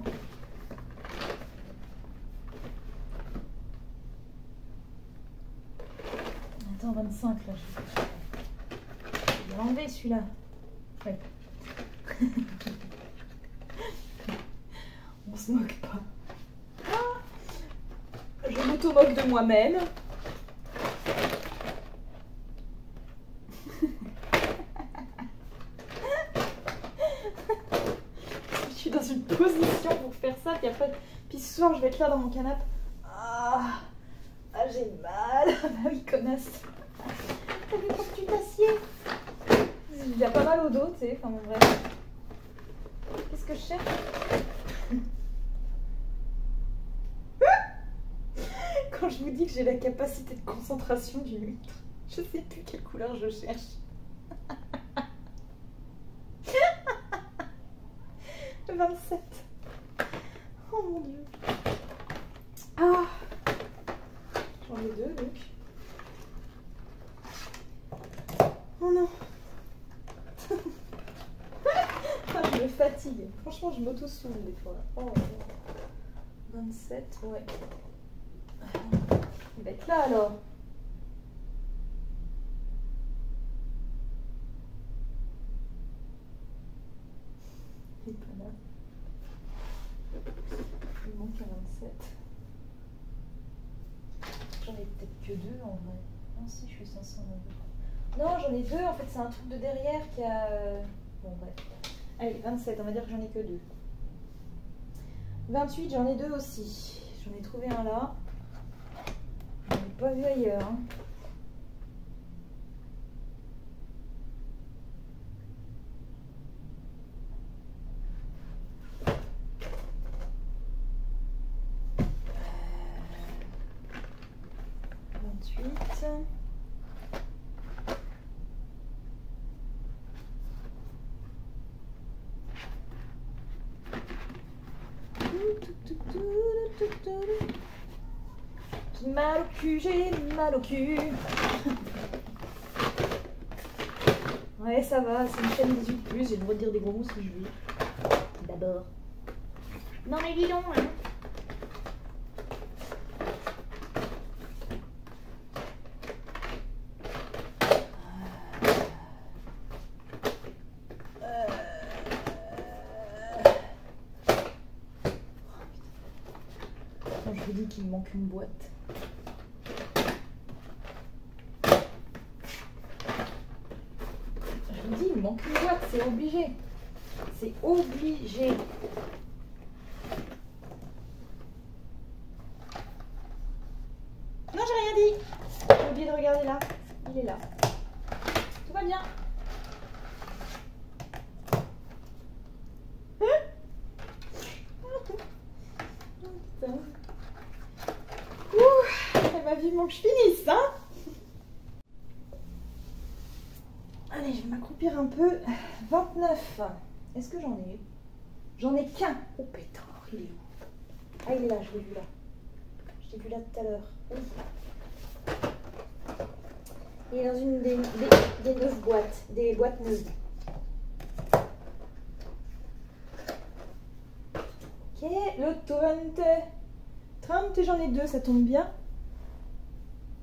Attends, 25 là. Je vais l'enlever celui-là. Ouais. On se moque pas. Je m'auto-moque de moi-même. Je suis dans une position pour faire ça, puis après, puis ce soir je vais être là dans mon canapé. Ah, j'ai mal. Ah oui, connasse. T'as vu quand tu t'assieds? Il y a pas mal au dos, tu sais. Enfin bon, bref. Qu'est-ce que je cherche? Quand je vous dis que j'ai la capacité de concentration d'une huître, je sais plus quelle couleur je cherche. 27. Oh mon dieu. Ah. J'en ai 2 donc. Oh non. fatigue. Franchement, je m'auto-saoule des fois. Oh, 27, ouais. Il va être là alors. Il est pas là. Il manque un 27. J'en ai peut-être que 2 en vrai. Non, si, je suis 509. Non, j'en ai 2. En fait, c'est un truc de derrière qui a. Bon, bref. Allez, 27, on va dire que j'en ai que 2. 28, j'en ai 2 aussi. J'en ai trouvé un là. J'en ai pas vu ailleurs. Hein. J'ai mal au cul, j'ai mal au cul. Ouais, ça va, c'est une chaîne 18+, j'ai le droit de dire des gros mots si je veux. D'abord. Non mais dis donc, hein. Je vous dis qu'il me manque une boîte. Je vous dis, il me manque une boîte, c'est obligé. C'est obligé. Non, j'ai rien dit. J'ai oublié de regarder là. Il est là. Tout va bien. Elle va vivement que je finisse, hein. Allez, je vais m'accroupir un peu. 29. Est-ce que j'en ai? J'en ai qu'un. Oh pétard, il est où? Ah, il est là, je l'ai vu là. Je l'ai vu là tout à l'heure. Oui. Il est dans une des 9 boîtes. Des boîtes neuves. Ok, le 30. 30, j'en ai 2, ça tombe bien.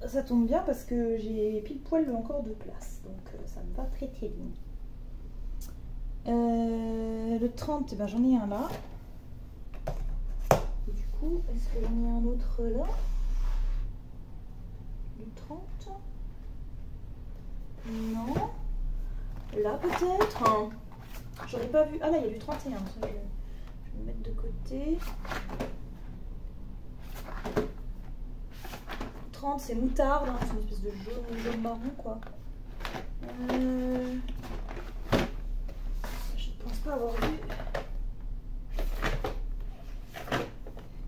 Ça tombe bien parce que j'ai pile poil encore de place. Donc ça me va très très bien. Le 30, ben, j'en ai un là. Et du coup, est-ce que j'en ai un autre là? Le 30? Non. Là peut-être. J'aurais pas vu. Ah là, il y a du 31. Ça, je vais le mettre de côté. 30, c'est moutarde. Hein. C'est une espèce de jaune marron quoi. Je ne pense pas avoir vu.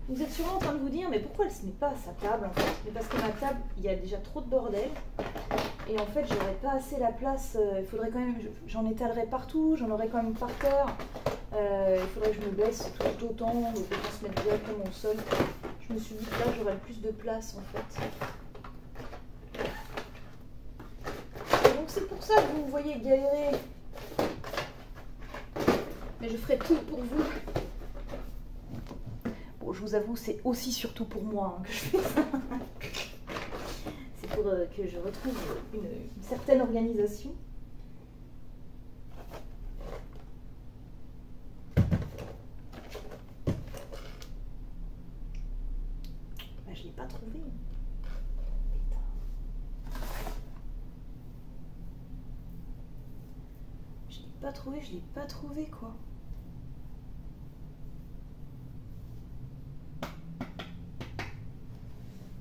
Vous êtes sûrement en train de vous dire, mais pourquoi elle se met pas à sa table en fait? Mais parce que ma table, il y a déjà trop de bordel. Et en fait, j'aurais pas assez la place. Il faudrait quand même, j'en étalerais partout, j'en aurais quand même par terre. Il faudrait que je me baisse tout autant, de pas se mettre directement au sol. Je me suis dit que là, j'aurais le plus de place en fait. Donc c'est pour ça que vous me voyez galérer. Mais je ferai tout pour vous. Bon, je vous avoue, c'est aussi surtout pour moi hein, que je fais ça. C'est pour que je retrouve une certaine organisation. Bah, je ne l'ai pas trouvé. Je l'ai pas trouvé quoi.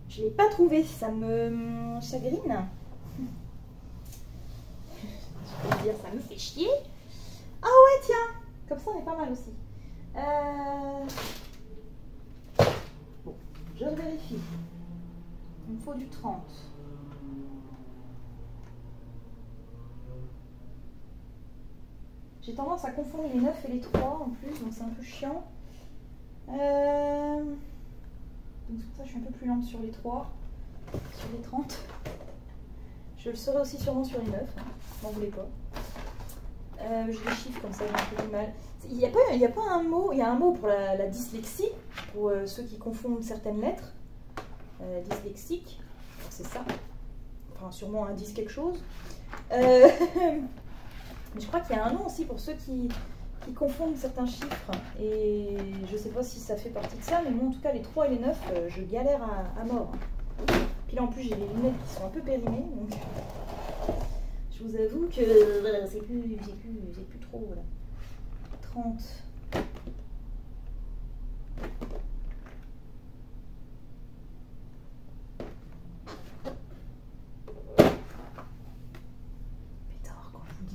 Je l'ai pas trouvé, ça me chagrine. Je peux dire, ça me fait chier. Ah ouais, tiens, comme ça on est pas mal aussi. Bon, je vérifie. Il me faut du 30. J'ai tendance à confondre les 9 et les 3 en plus, donc c'est un peu chiant. Donc c'est pour ça que je suis un peu plus lente sur les 3, sur les 30. Je le serai aussi sûrement sur les 9, hein, n'en voulez pas. J'ai des chiffres comme ça, j'ai un peu du mal. Il n'y a pas un mot, il y a un mot pour la dyslexie, pour ceux qui confondent certaines lettres. Dyslexique, c'est ça. Enfin, sûrement un 10 quelque chose. Mais je crois qu'il y a un nom aussi pour ceux qui confondent certains chiffres. Et je sais pas si ça fait partie de ça, mais moi en tout cas les 3 et les 9, je galère à mort. Puis là en plus j'ai les lunettes qui sont un peu périmées, donc je vous avoue que voilà, c'est plus trop. Voilà. 30.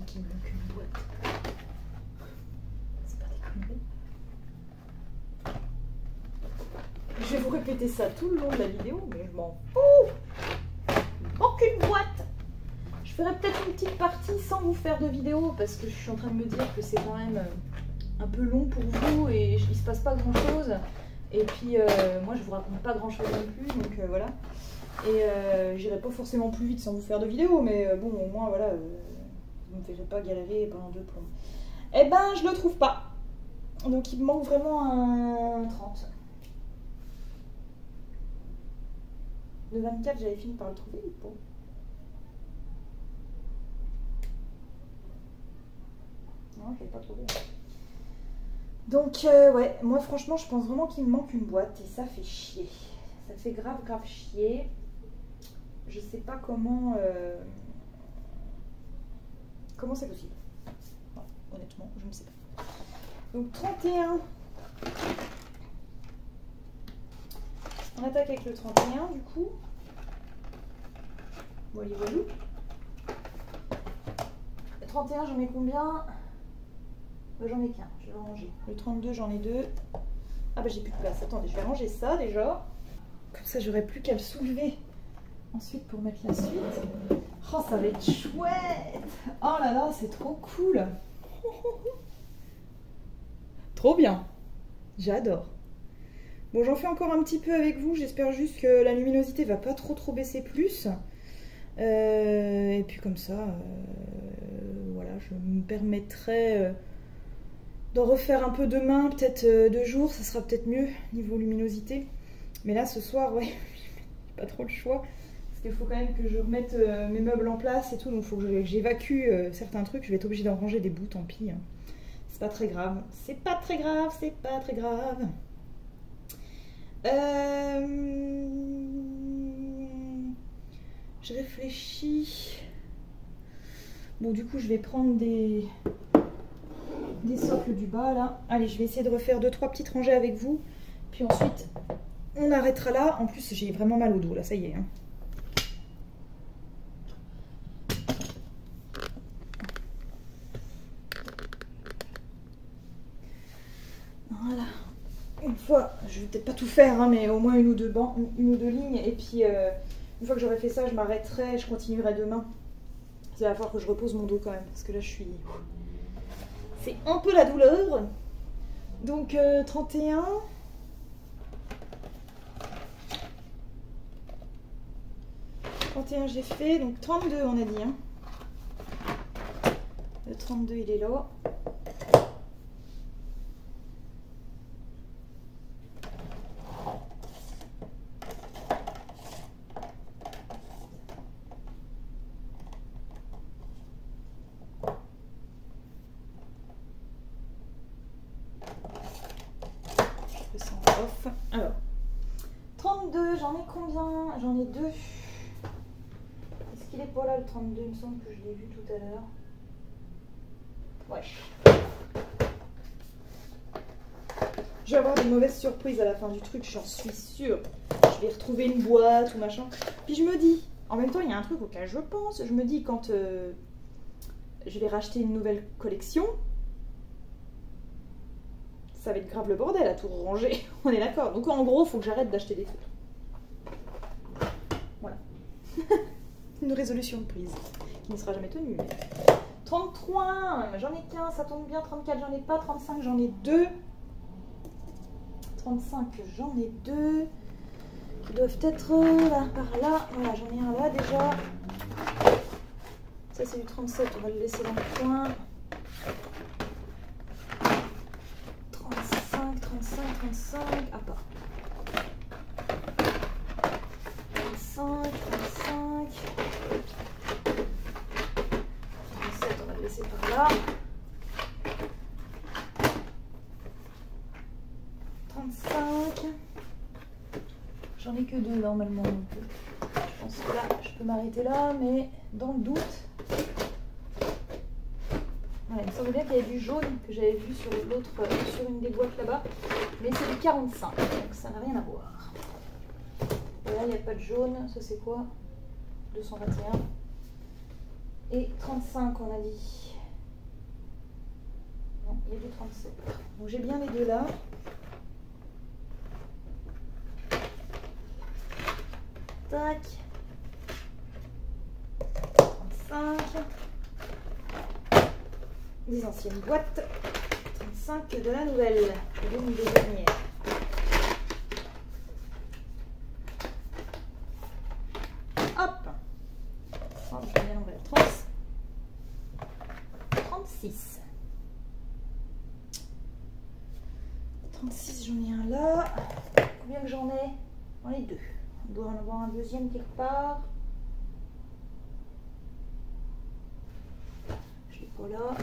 Qu'il me manque une boîte. C'est pas des conneries. Je vais vous répéter ça tout le long de la vidéo, mais je m'en fous. Il me manque une boîte. Je ferai peut-être une petite partie sans vous faire de vidéo parce que je suis en train de me dire que c'est quand même un peu long pour vous et il se passe pas grand chose. Et puis moi je vous raconte pas grand chose non plus, donc voilà. Et j'irai pas forcément plus vite sans vous faire de vidéo, mais bon au moins voilà. Vous ne me faites pas galérer pendant 2 plombs. Eh ben, je le trouve pas. Donc, il me manque vraiment un 30. Le 24, j'avais fini par le trouver ou pas? Non, je l'ai pas trouvé. Donc, ouais, moi, franchement, je pense vraiment qu'il me manque une boîte et ça fait chier. Ça fait grave chier. Je sais pas comment... Comment c'est possible? Non, honnêtement, je ne sais pas. Donc 31. On attaque avec le 31 du coup. Voilà, voilà. Le 31, j'en ai combien? J'en ai qu'un, je vais ranger. Le 32, j'en ai 2. Ah bah j'ai plus de place. Attendez, je vais ranger ça déjà. Comme ça, j'aurai plus qu'à le soulever. Ensuite, pour mettre la suite. Oh, ça va être chouette! Oh là là, c'est trop cool! Trop bien! J'adore! Bon, j'en fais encore un petit peu avec vous. J'espère juste que la luminosité va pas trop baisser plus. Et puis comme ça, voilà, je me permettrai d'en refaire un peu demain, peut-être 2 jours. Ça sera peut-être mieux niveau luminosité. Mais là, ce soir, ouais, j'ai pas trop le choix. Parce qu'il faut quand même que je remette mes meubles en place et tout, donc il faut que j'évacue certains trucs. Je vais être obligée d'en ranger des bouts, tant pis. Hein. C'est pas très grave. C'est pas très grave, c'est pas très grave. Je réfléchis. Bon, du coup, je vais prendre des socles du bas, là. Allez, je vais essayer de refaire 2-3 petites rangées avec vous. Puis ensuite, on arrêtera là. En plus, j'ai vraiment mal au dos, là, ça y est. Hein. Voilà, une fois, je vais peut-être pas tout faire, hein, mais au moins une ou deux lignes. Et puis, une fois que j'aurai fait ça, je m'arrêterai, je continuerai demain. Il va falloir que je repose mon dos quand même, parce que là, je suis... C'est un peu la douleur. Donc, 31. J'ai fait, donc 32, on a dit. Hein. Le 32, il est là. Alors, 32, j'en ai combien? J'en ai 2. Est-ce qu'il est pas là le 32? Il me semble que je l'ai vu tout à l'heure. Ouais. Je vais avoir des mauvaises surprises à la fin du truc, j'en suis sûre. Je vais retrouver une boîte ou machin. Puis je me dis, en même temps, il y a un truc auquel je pense. Je me dis, quand je vais racheter une nouvelle collection, ça va être grave le bordel à tout ranger, on est d'accord. Donc en gros, il faut que j'arrête d'acheter des trucs. Voilà. Une résolution de prise, qui ne sera jamais tenue. Mais... 33, j'en ai 15, ça tombe bien. 34, j'en ai pas. 35, j'en ai 2. 35, j'en ai 2. Qui doivent être là, par là. Voilà, j'en ai un là déjà. Ça, c'est du 37, on va le laisser dans le coin. 35, ah pas. 35, 35. 37, on va le laisser par là. 35. J'en ai que 2 normalement. Donc je pense que là, je peux m'arrêter là, mais dans le doute. Ouais, il me semble bien qu'il y avait du jaune que j'avais vu sur l'autre, sur une des boîtes là-bas. Mais c'est du 45, donc ça n'a rien à voir. Et là, il n'y a pas de jaune. Ça, c'est quoi? 221. Et 35, on a dit. Non, il y a du 37. Donc j'ai bien les deux là. Tac. 35. Des anciennes boîtes. 35 de la nouvelle. L'une des dernières. Hop. Oh, je vais bien l'envers. 36. 36, j'en ai un là. Combien que j'en ai? J'en ai 2. On doit en avoir un deuxième quelque part. Je l'ai pas là.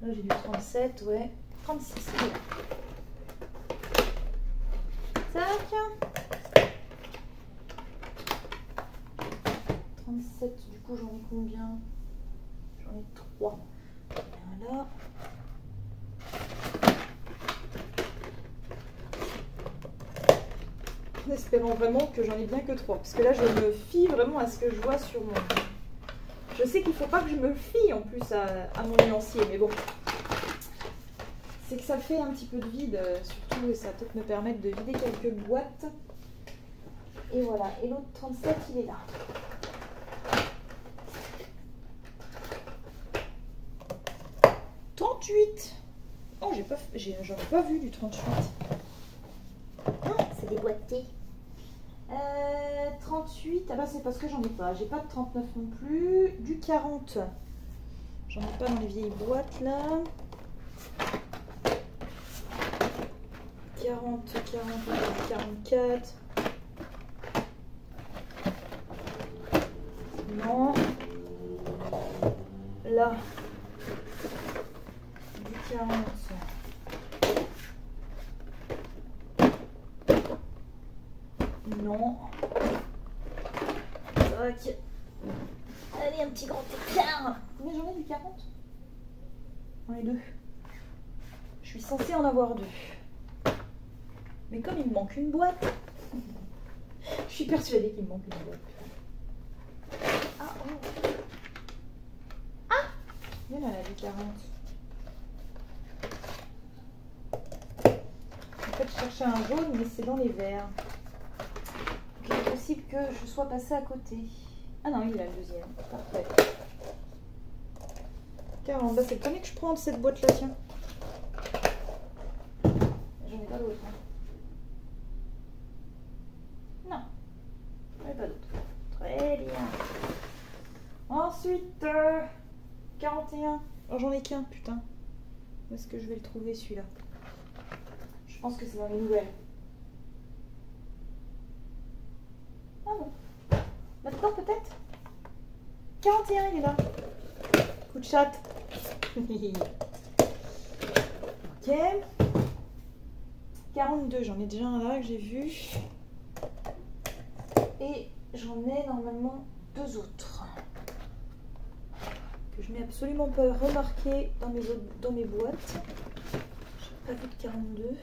Là j'ai du 37, ouais. 36, c'est là. Tac. 37, du coup j'en ai combien? J'en ai 3. Voilà. En espérant vraiment que j'en ai bien que 3. Parce que là je me fie vraiment à ce que je vois sur mon... Je sais qu'il ne faut pas que je me fie en plus à mon élancier, mais bon. C'est que ça fait un petit peu de vide, surtout, et ça va peut-être me permettre de vider quelques boîtes. Et voilà, et l'autre 37, il est là. Oh, j'en ai pas vu du 38. Ah, c'est des boîtes thé. 38, ah bah c'est parce que j'en ai pas. J'ai pas de 39 non plus. Du 40. J'en ai pas dans les vieilles boîtes là. 40, 44. Non. Là. Du 40. Non. Tac. Allez, un petit grand écart. Combien j'en ai du 40? J'en ai 2. Je suis censée en avoir 2. Mais comme il me manque une boîte, je suis persuadée qu'il me manque une boîte. Ah, oh. Ah, il y en a là du 40. En fait, je cherchais un jaune, mais c'est dans les verts. Il est possible que je sois passée à côté. Ah non, il est là le deuxième. Parfait. 40, bah c'est le premier que je prends de cette boîte-là, tiens. J'en ai pas d'autre. Hein. Non, j'en ai pas d'autre. Très bien. Ensuite, 41. Oh, j'en ai qu'un, putain. Où est-ce que je vais le trouver celui-là? Je pense que c'est dans les nouvelles. Ah non. Maintenant peut-être 41, il est là. Coup de chat. Ok. 42, j'en ai déjà un là que j'ai vu. Et j'en ai normalement 2 autres. Que je n'ai absolument pas remarqué dans mes boîtes. J'ai pas vu de 42.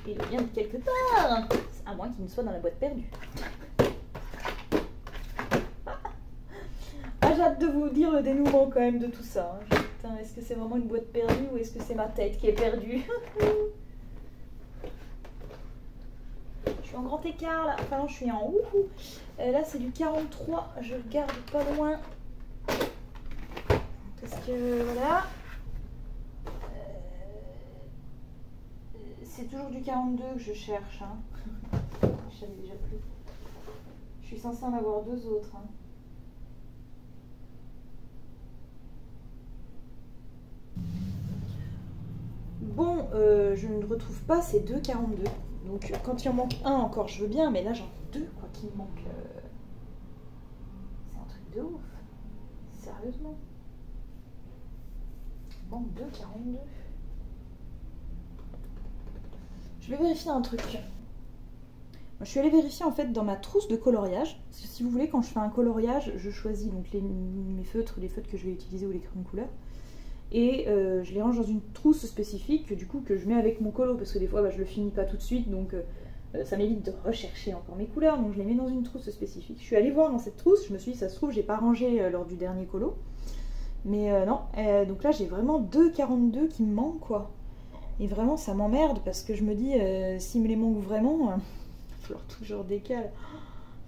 Il vient de quelque part. À moins qu'il ne soit dans la boîte perdue. Ah, j'ai hâte de vous dire le dénouement quand même de tout ça. Putain, est-ce que c'est vraiment une boîte perdue ou est-ce que c'est ma tête qui est perdue? Je suis en grand écart là. Enfin non, je suis en ouhou. Là c'est du 43. Je le garde pas loin. Parce que voilà. C'est c'est toujours du 42 que je cherche. Hein. Je savais déjà plus. Je suis censée en avoir 2 autres. Hein. Bon, je ne retrouve pas ces 2 42. Donc quand il en manque un encore, je veux bien, mais là j'en ai 2 quoi qui me manquent. C'est un truc de ouf. Sérieusement. Il manque 2 42. Je vais vérifier un truc. Je suis allée vérifier en fait dans ma trousse de coloriage. Parce que si vous voulez, quand je fais un coloriage, je choisis donc mes feutres, les feutres que je vais utiliser ou les crayons de couleur. Et je les range dans une trousse spécifique du coup que je mets avec mon colo. Parce que des fois bah, je le finis pas tout de suite. Donc ça m'évite de rechercher encore mes couleurs. Donc je les mets dans une trousse spécifique. Je suis allée voir dans cette trousse. Je me suis dit ça se trouve j'ai pas rangé lors du dernier colo. Mais non. Donc là j'ai vraiment 2 42 qui me manquent quoi. Et vraiment ça m'emmerde parce que je me dis s'il me les manque vraiment, il va falloir toujours décaler.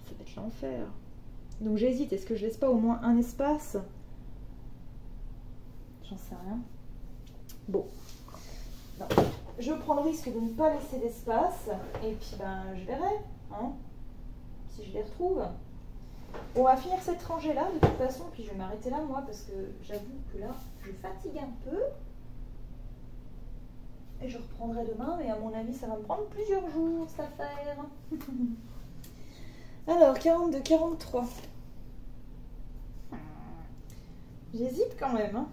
Ça va être l'enfer. Donc j'hésite, est-ce que je laisse pas au moins un espace? J'en sais rien. Bon. Non. Je prends le risque de ne pas laisser d'espace. Et puis ben je verrai. Hein, si je les retrouve. On va finir cette rangée là de toute façon. Puis je vais m'arrêter là moi parce que j'avoue que là je fatigue un peu. Et je reprendrai demain, mais à mon avis, ça va me prendre plusieurs jours, cette affaire. Alors, 42, 43. J'hésite quand même. Hein.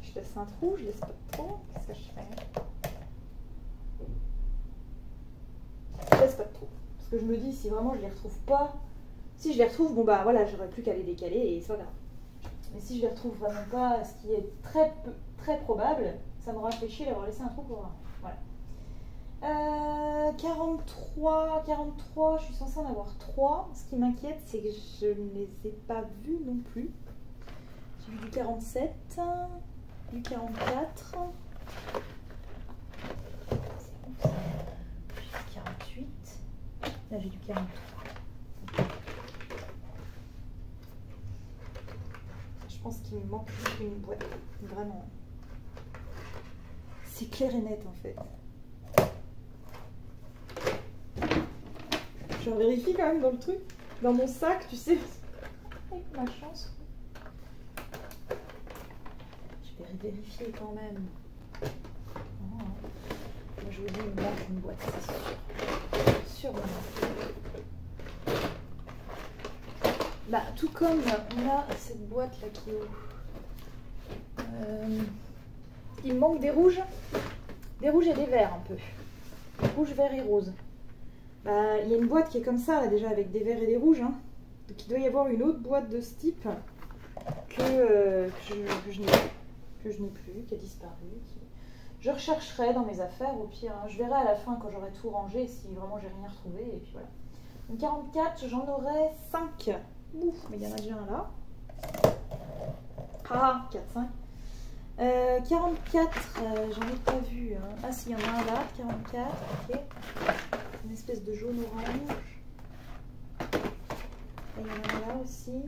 Je laisse un trou, je laisse pas trop. Qu'est-ce que je fais? Je laisse pas de trou. Parce que je me dis, si vraiment je les retrouve pas... Si je les retrouve, bon bah voilà, j'aurais plus qu'à les décaler et c'est pas grave. Mais si je les retrouve vraiment pas, ce qui est très probable, ça m'aura fait chier d'avoir laissé un trou pour rien. Voilà. 43, je suis censée en avoir 3. Ce qui m'inquiète, c'est que je ne les ai pas vus non plus. J'ai vu du 47, du 44. C'est bon, j'ai du 48. Là, j'ai du 43. Je pense qu'il me manque une boîte, vraiment. C'est clair et net en fait. Je vérifie quand même dans le truc, dans mon sac, tu sais, avec ma chance. Je vais vérifier quand même. Oh. Moi, je vous dis, il me manque une boîte, c'est sûr. Sûrement. Bah, tout comme on a cette boîte là qui est il me manque des rouges et des verts un peu. Rouge, vert et rose. Bah, il y a une boîte qui est comme ça là déjà avec des verts et des rouges. Hein. Donc il doit y avoir une autre boîte de ce type que je n'ai plus, qui a disparu. Je rechercherai dans mes affaires au pire. Hein. Je verrai à la fin quand j'aurai tout rangé si vraiment j'ai rien retrouvé. Et puis voilà. Donc 44, j'en aurai 5. Ouf, mais il y en a déjà un là. Ah, 4, 5. 44, j'en ai pas vu. Hein. Ah, si, il y en a un là, 44, ok. Une espèce de jaune-orange. Et il y en a un là aussi.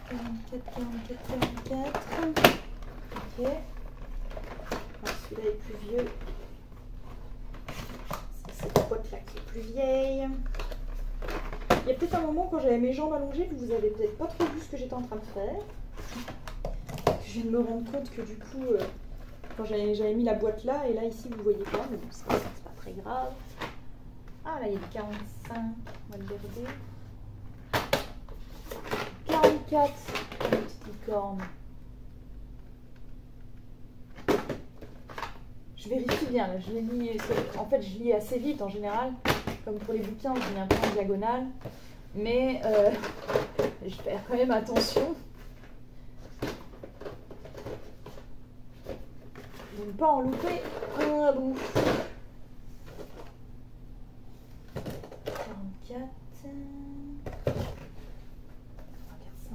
44. Ok. Celui-là est plus vieux. C'est cette boîte-là qui est plus vieille. Il y a peut-être un moment quand j'avais mes jambes allongées que vous avez peut-être pas trop vu ce que j'étais en train de faire. Je viens de me rendre compte que du coup, quand j'avais mis la boîte là, et là ici vous voyez pas, mais bon, c'est pas très grave. Ah là il y a du 45, on va le garder. 44, une petite licorne. Je vérifie bien, là, je l'ai mis, en fait je lis assez vite en général, comme pour les bouquins, je lis un peu en diagonale, mais je fais quand même attention de ne pas en louper un bout. 44, 3, 4, 5,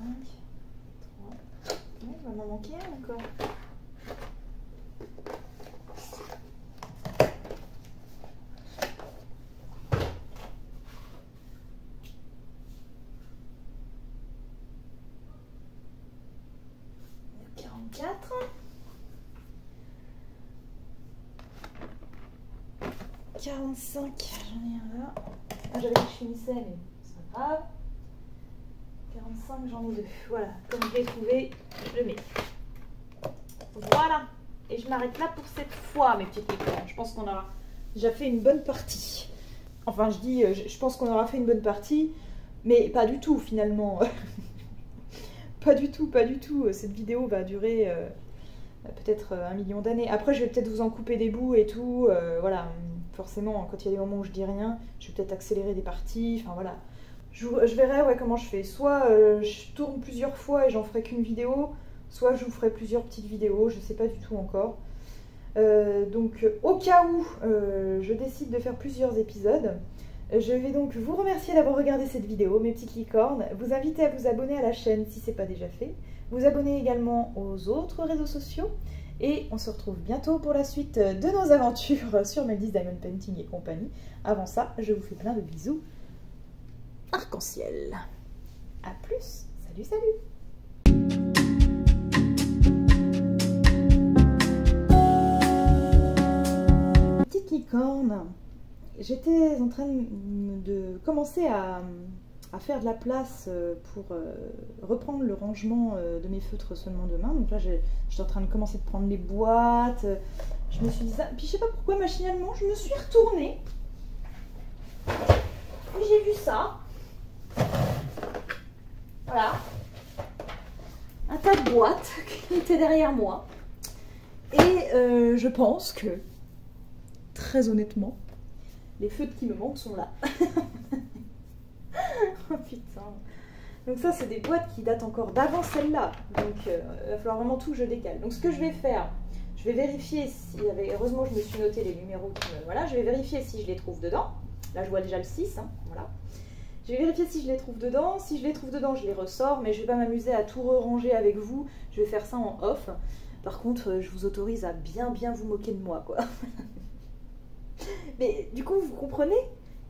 3, il va m'en manquer un encore. 24. 45, j'en ai un là. Ah, j'avais dit que je finissais, mais c'est pas grave. 45, j'en ai 2. Voilà, comme je l'ai trouvé, je le mets. Voilà. Et je m'arrête là pour cette fois, mes petites licornes. Je pense qu'on aura déjà fait une bonne partie. Enfin, je pense qu'on aura fait une bonne partie, mais pas du tout finalement. Pas du tout, pas du tout. Cette vidéo va durer peut-être 1 million d'années. Après, je vais peut-être vous en couper des bouts et tout. Voilà, forcément, quand il y a des moments où je dis rien, je vais peut-être accélérer des parties. Enfin voilà. Je verrai ouais, comment je fais. Soit je tourne plusieurs fois et j'en ferai qu'une vidéo, soit je vous ferai plusieurs petites vidéos. Je sais pas du tout encore. Donc au cas où je décide de faire plusieurs épisodes, je vais donc vous remercier d'avoir regardé cette vidéo, mes petites licornes, vous inviter à vous abonner à la chaîne si ce n'est pas déjà fait, vous abonner également aux autres réseaux sociaux, et on se retrouve bientôt pour la suite de nos aventures sur Meldy's Diamond Painting et compagnie. Avant ça, je vous fais plein de bisous arc-en-ciel. A plus, salut salut. Petite licorne, j'étais en train de commencer à faire de la place pour reprendre le rangement de mes feutres seulement demain. Donc là, j'étais en train de commencer de prendre les boîtes. Je me suis dit ça. Puis je sais pas pourquoi, machinalement, je me suis retournée. Puis j'ai vu ça. Voilà. Un tas de boîtes qui étaient derrière moi. Et je pense que, très honnêtement, les feutres qui me manquent sont là. Oh putain. Donc ça, c'est des boîtes qui datent encore d'avant celle-là. Donc il va falloir vraiment tout que je décale. Donc ce que je vais faire, je vais vérifier s'il y avait... Heureusement, je me suis noté les numéros qui me... Voilà, je vais vérifier si je les trouve dedans. Là, je vois déjà le 6. Hein, voilà. Je vais vérifier si je les trouve dedans. Si je les trouve dedans, je les ressors. Mais je ne vais pas m'amuser à tout ranger avec vous. Je vais faire ça en off. Par contre, je vous autorise à bien vous moquer de moi, quoi. Mais du coup, vous comprenez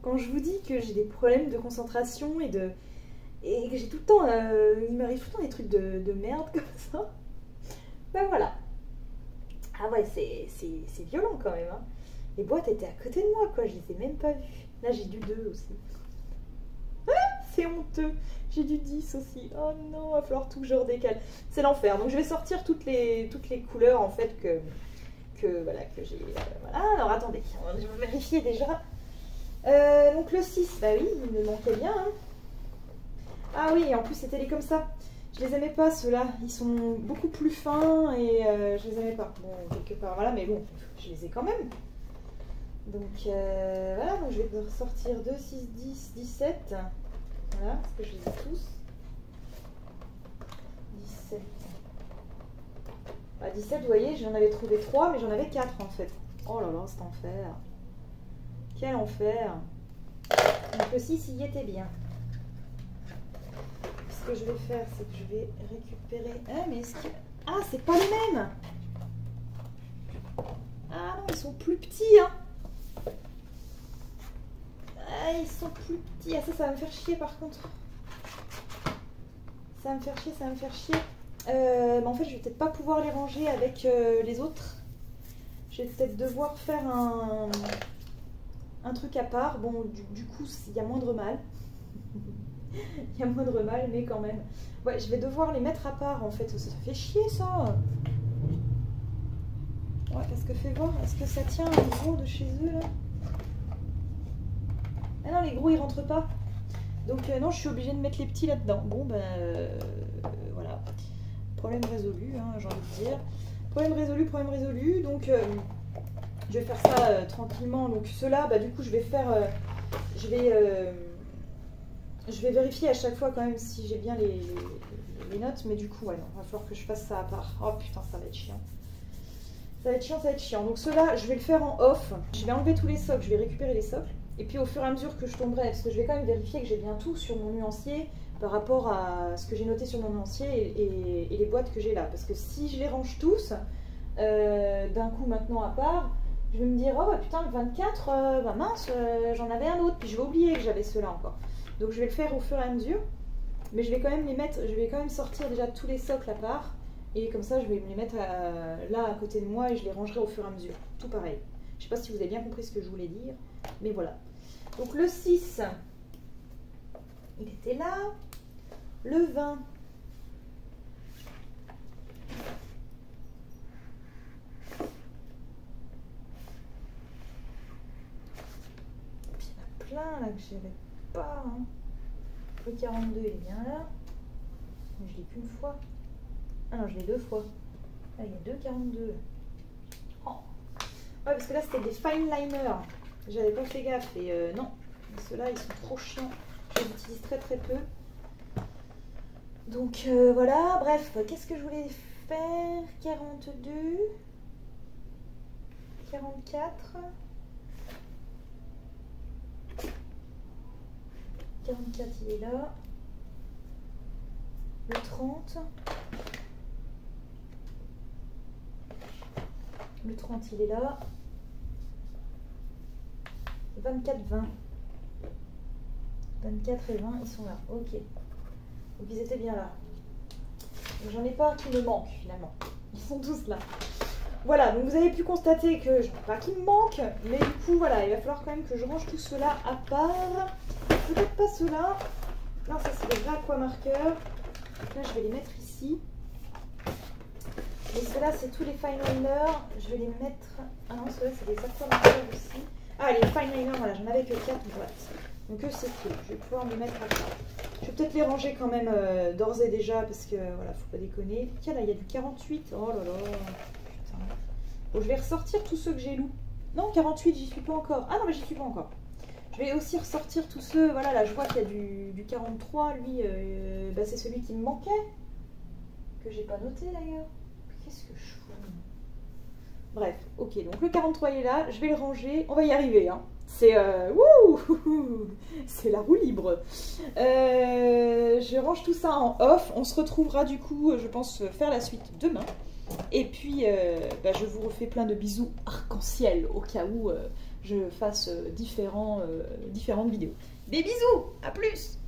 quand je vous dis que j'ai des problèmes de concentration et que j'ai tout le temps, il m'arrive tout le temps des trucs de merde comme ça. Ben voilà. Ah ouais, c'est violent quand même. Hein. Les boîtes étaient à côté de moi, quoi. Je les ai même pas vues. Là, j'ai du 2 aussi. Ah, c'est honteux. J'ai du 10 aussi. Oh non, il va falloir tout que je redécale. C'est l'enfer. Donc je vais sortir toutes les couleurs en fait que j'ai. Voilà, alors attendez, je vais vérifier déjà. Donc le 6, bah oui, il me manquait bien. Hein. Ah oui, et en plus c'était les comme ça. Je les aimais pas ceux-là, ils sont beaucoup plus fins et je les aimais pas. Bon, quelque part, voilà, mais bon, je les ai quand même. Donc voilà, donc je vais ressortir 2, 6, 10, 17. Voilà, parce que je les ai tous. 17. Bah, 17, vous voyez, j'en avais trouvé 3, mais j'en avais 4 en fait. Oh là là, c'est enfer. Quel enfer. Donc le 6, il y était bien. Ce que je vais faire, c'est que je vais récupérer... Ah, mais est-ce que... Ah, c'est pas les mêmes. Ah non, ils sont plus petits, hein. Ah, ils sont plus petits. Ah, ça va me faire chier par contre. Ça va me faire chier, ça va me faire chier. Mais en fait, je vais peut-être pas pouvoir les ranger avec les autres. Je vais peut-être devoir faire un truc à part. Bon, du coup, il y a moindre mal. Il y a moindre mal, mais quand même. Ouais, je vais devoir les mettre à part, en fait. Ça fait chier, ça. Ouais, parce que fais voir, est-ce que ça tient un gros de chez eux, là? Ah non, les gros, ils rentrent pas. Donc, non, je suis obligée de mettre les petits là-dedans. Bon, ben, voilà. Problème résolu, hein, j'ai envie de dire. Problème résolu, problème résolu. Donc, je vais faire ça tranquillement. Donc, ceux-là, bah, du coup, je vais faire... je vais vérifier à chaque fois quand même si j'ai bien les notes. Mais du coup, ouais, non, il va falloir que je fasse ça à part. Oh putain, ça va être chiant. Ça va être chiant, ça va être chiant. Donc, ceux-là, je vais le faire en off. Je vais enlever tous les socles, je vais récupérer les socles. Et puis, au fur et à mesure que je tomberai, parce que je vais quand même vérifier que j'ai bien tout sur mon nuancier par rapport à ce que j'ai noté sur mon nuancier et les boîtes que j'ai là. Parce que si je les range tous, d'un coup maintenant à part, je vais me dire, oh bah putain, le 24, bah mince, j'en avais un autre, puis je vais oublier que j'avais ceux-là encore. Donc je vais le faire au fur et à mesure, mais je vais quand même les mettre, je vais quand même sortir déjà tous les socles à part, Et comme ça, je vais me les mettre là à côté de moi et je les rangerai au fur et à mesure. Tout pareil. Je sais pas si vous avez bien compris ce que je voulais dire, mais voilà. Donc le 6, il était là. Le 20. Puis il y en a plein là que je n'avais pas. Hein. Le 42, il est bien là. Mais je l'ai qu'une fois. Ah non, je l'ai 2 fois. Ah, il y a 2 42. Oh. Ouais, parce que là, c'était des fine liners. J'avais pas fait gaffe. Et non, ceux-là, ils sont trop chiants. Je les utilise très très peu. Donc voilà, bref, qu'est-ce que je voulais faire? 42, 44, 44 il est là, le 30, le 30 il est là, 24, 20, 24 et 20 ils sont là, ok. Donc ils étaient bien là. J'en ai pas qui me manquent finalement. Ils sont tous là. Voilà, donc vous avez pu constater que j'en ai pas qui me manquent. Mais du coup, voilà, il va falloir quand même que je range tout cela à part. Peut-être pas ceux-là. Non, ça c'est des vrais aquamarqueurs. Donc là, je vais les mettre ici. Et ceux-là, c'est tous les fine liners. Je vais les mettre... Ah non, ceux-là, c'est des aquamarqueurs aussi. Ah, les fine liners, voilà, j'en avais que 4 boîtes. Donc eux, c'est tout. Je vais pouvoir me mettre à part. Je vais peut-être les ranger quand même d'ores et déjà parce que voilà, faut pas déconner. Tiens, là, il y a du 48. Oh là là. Putain. Bon, je vais ressortir tous ceux que j'ai loups. Non, 48, j'y suis pas encore. Ah non, mais j'y suis pas encore. Je vais aussi ressortir tous ceux. Voilà, là, je vois qu'il y a du 43. Lui, bah, c'est celui qui me manquait. Que j'ai pas noté d'ailleurs. Qu'est-ce que je fous? Bref, ok. Donc le 43 est là. Je vais le ranger. On va y arriver, hein. C'est c'est la roue libre. Je range tout ça en off. On se retrouvera du coup, je pense, faire la suite demain. Et puis, bah, je vous refais plein de bisous arc-en-ciel au cas où je fasse différentes vidéos. Des bisous, à plus!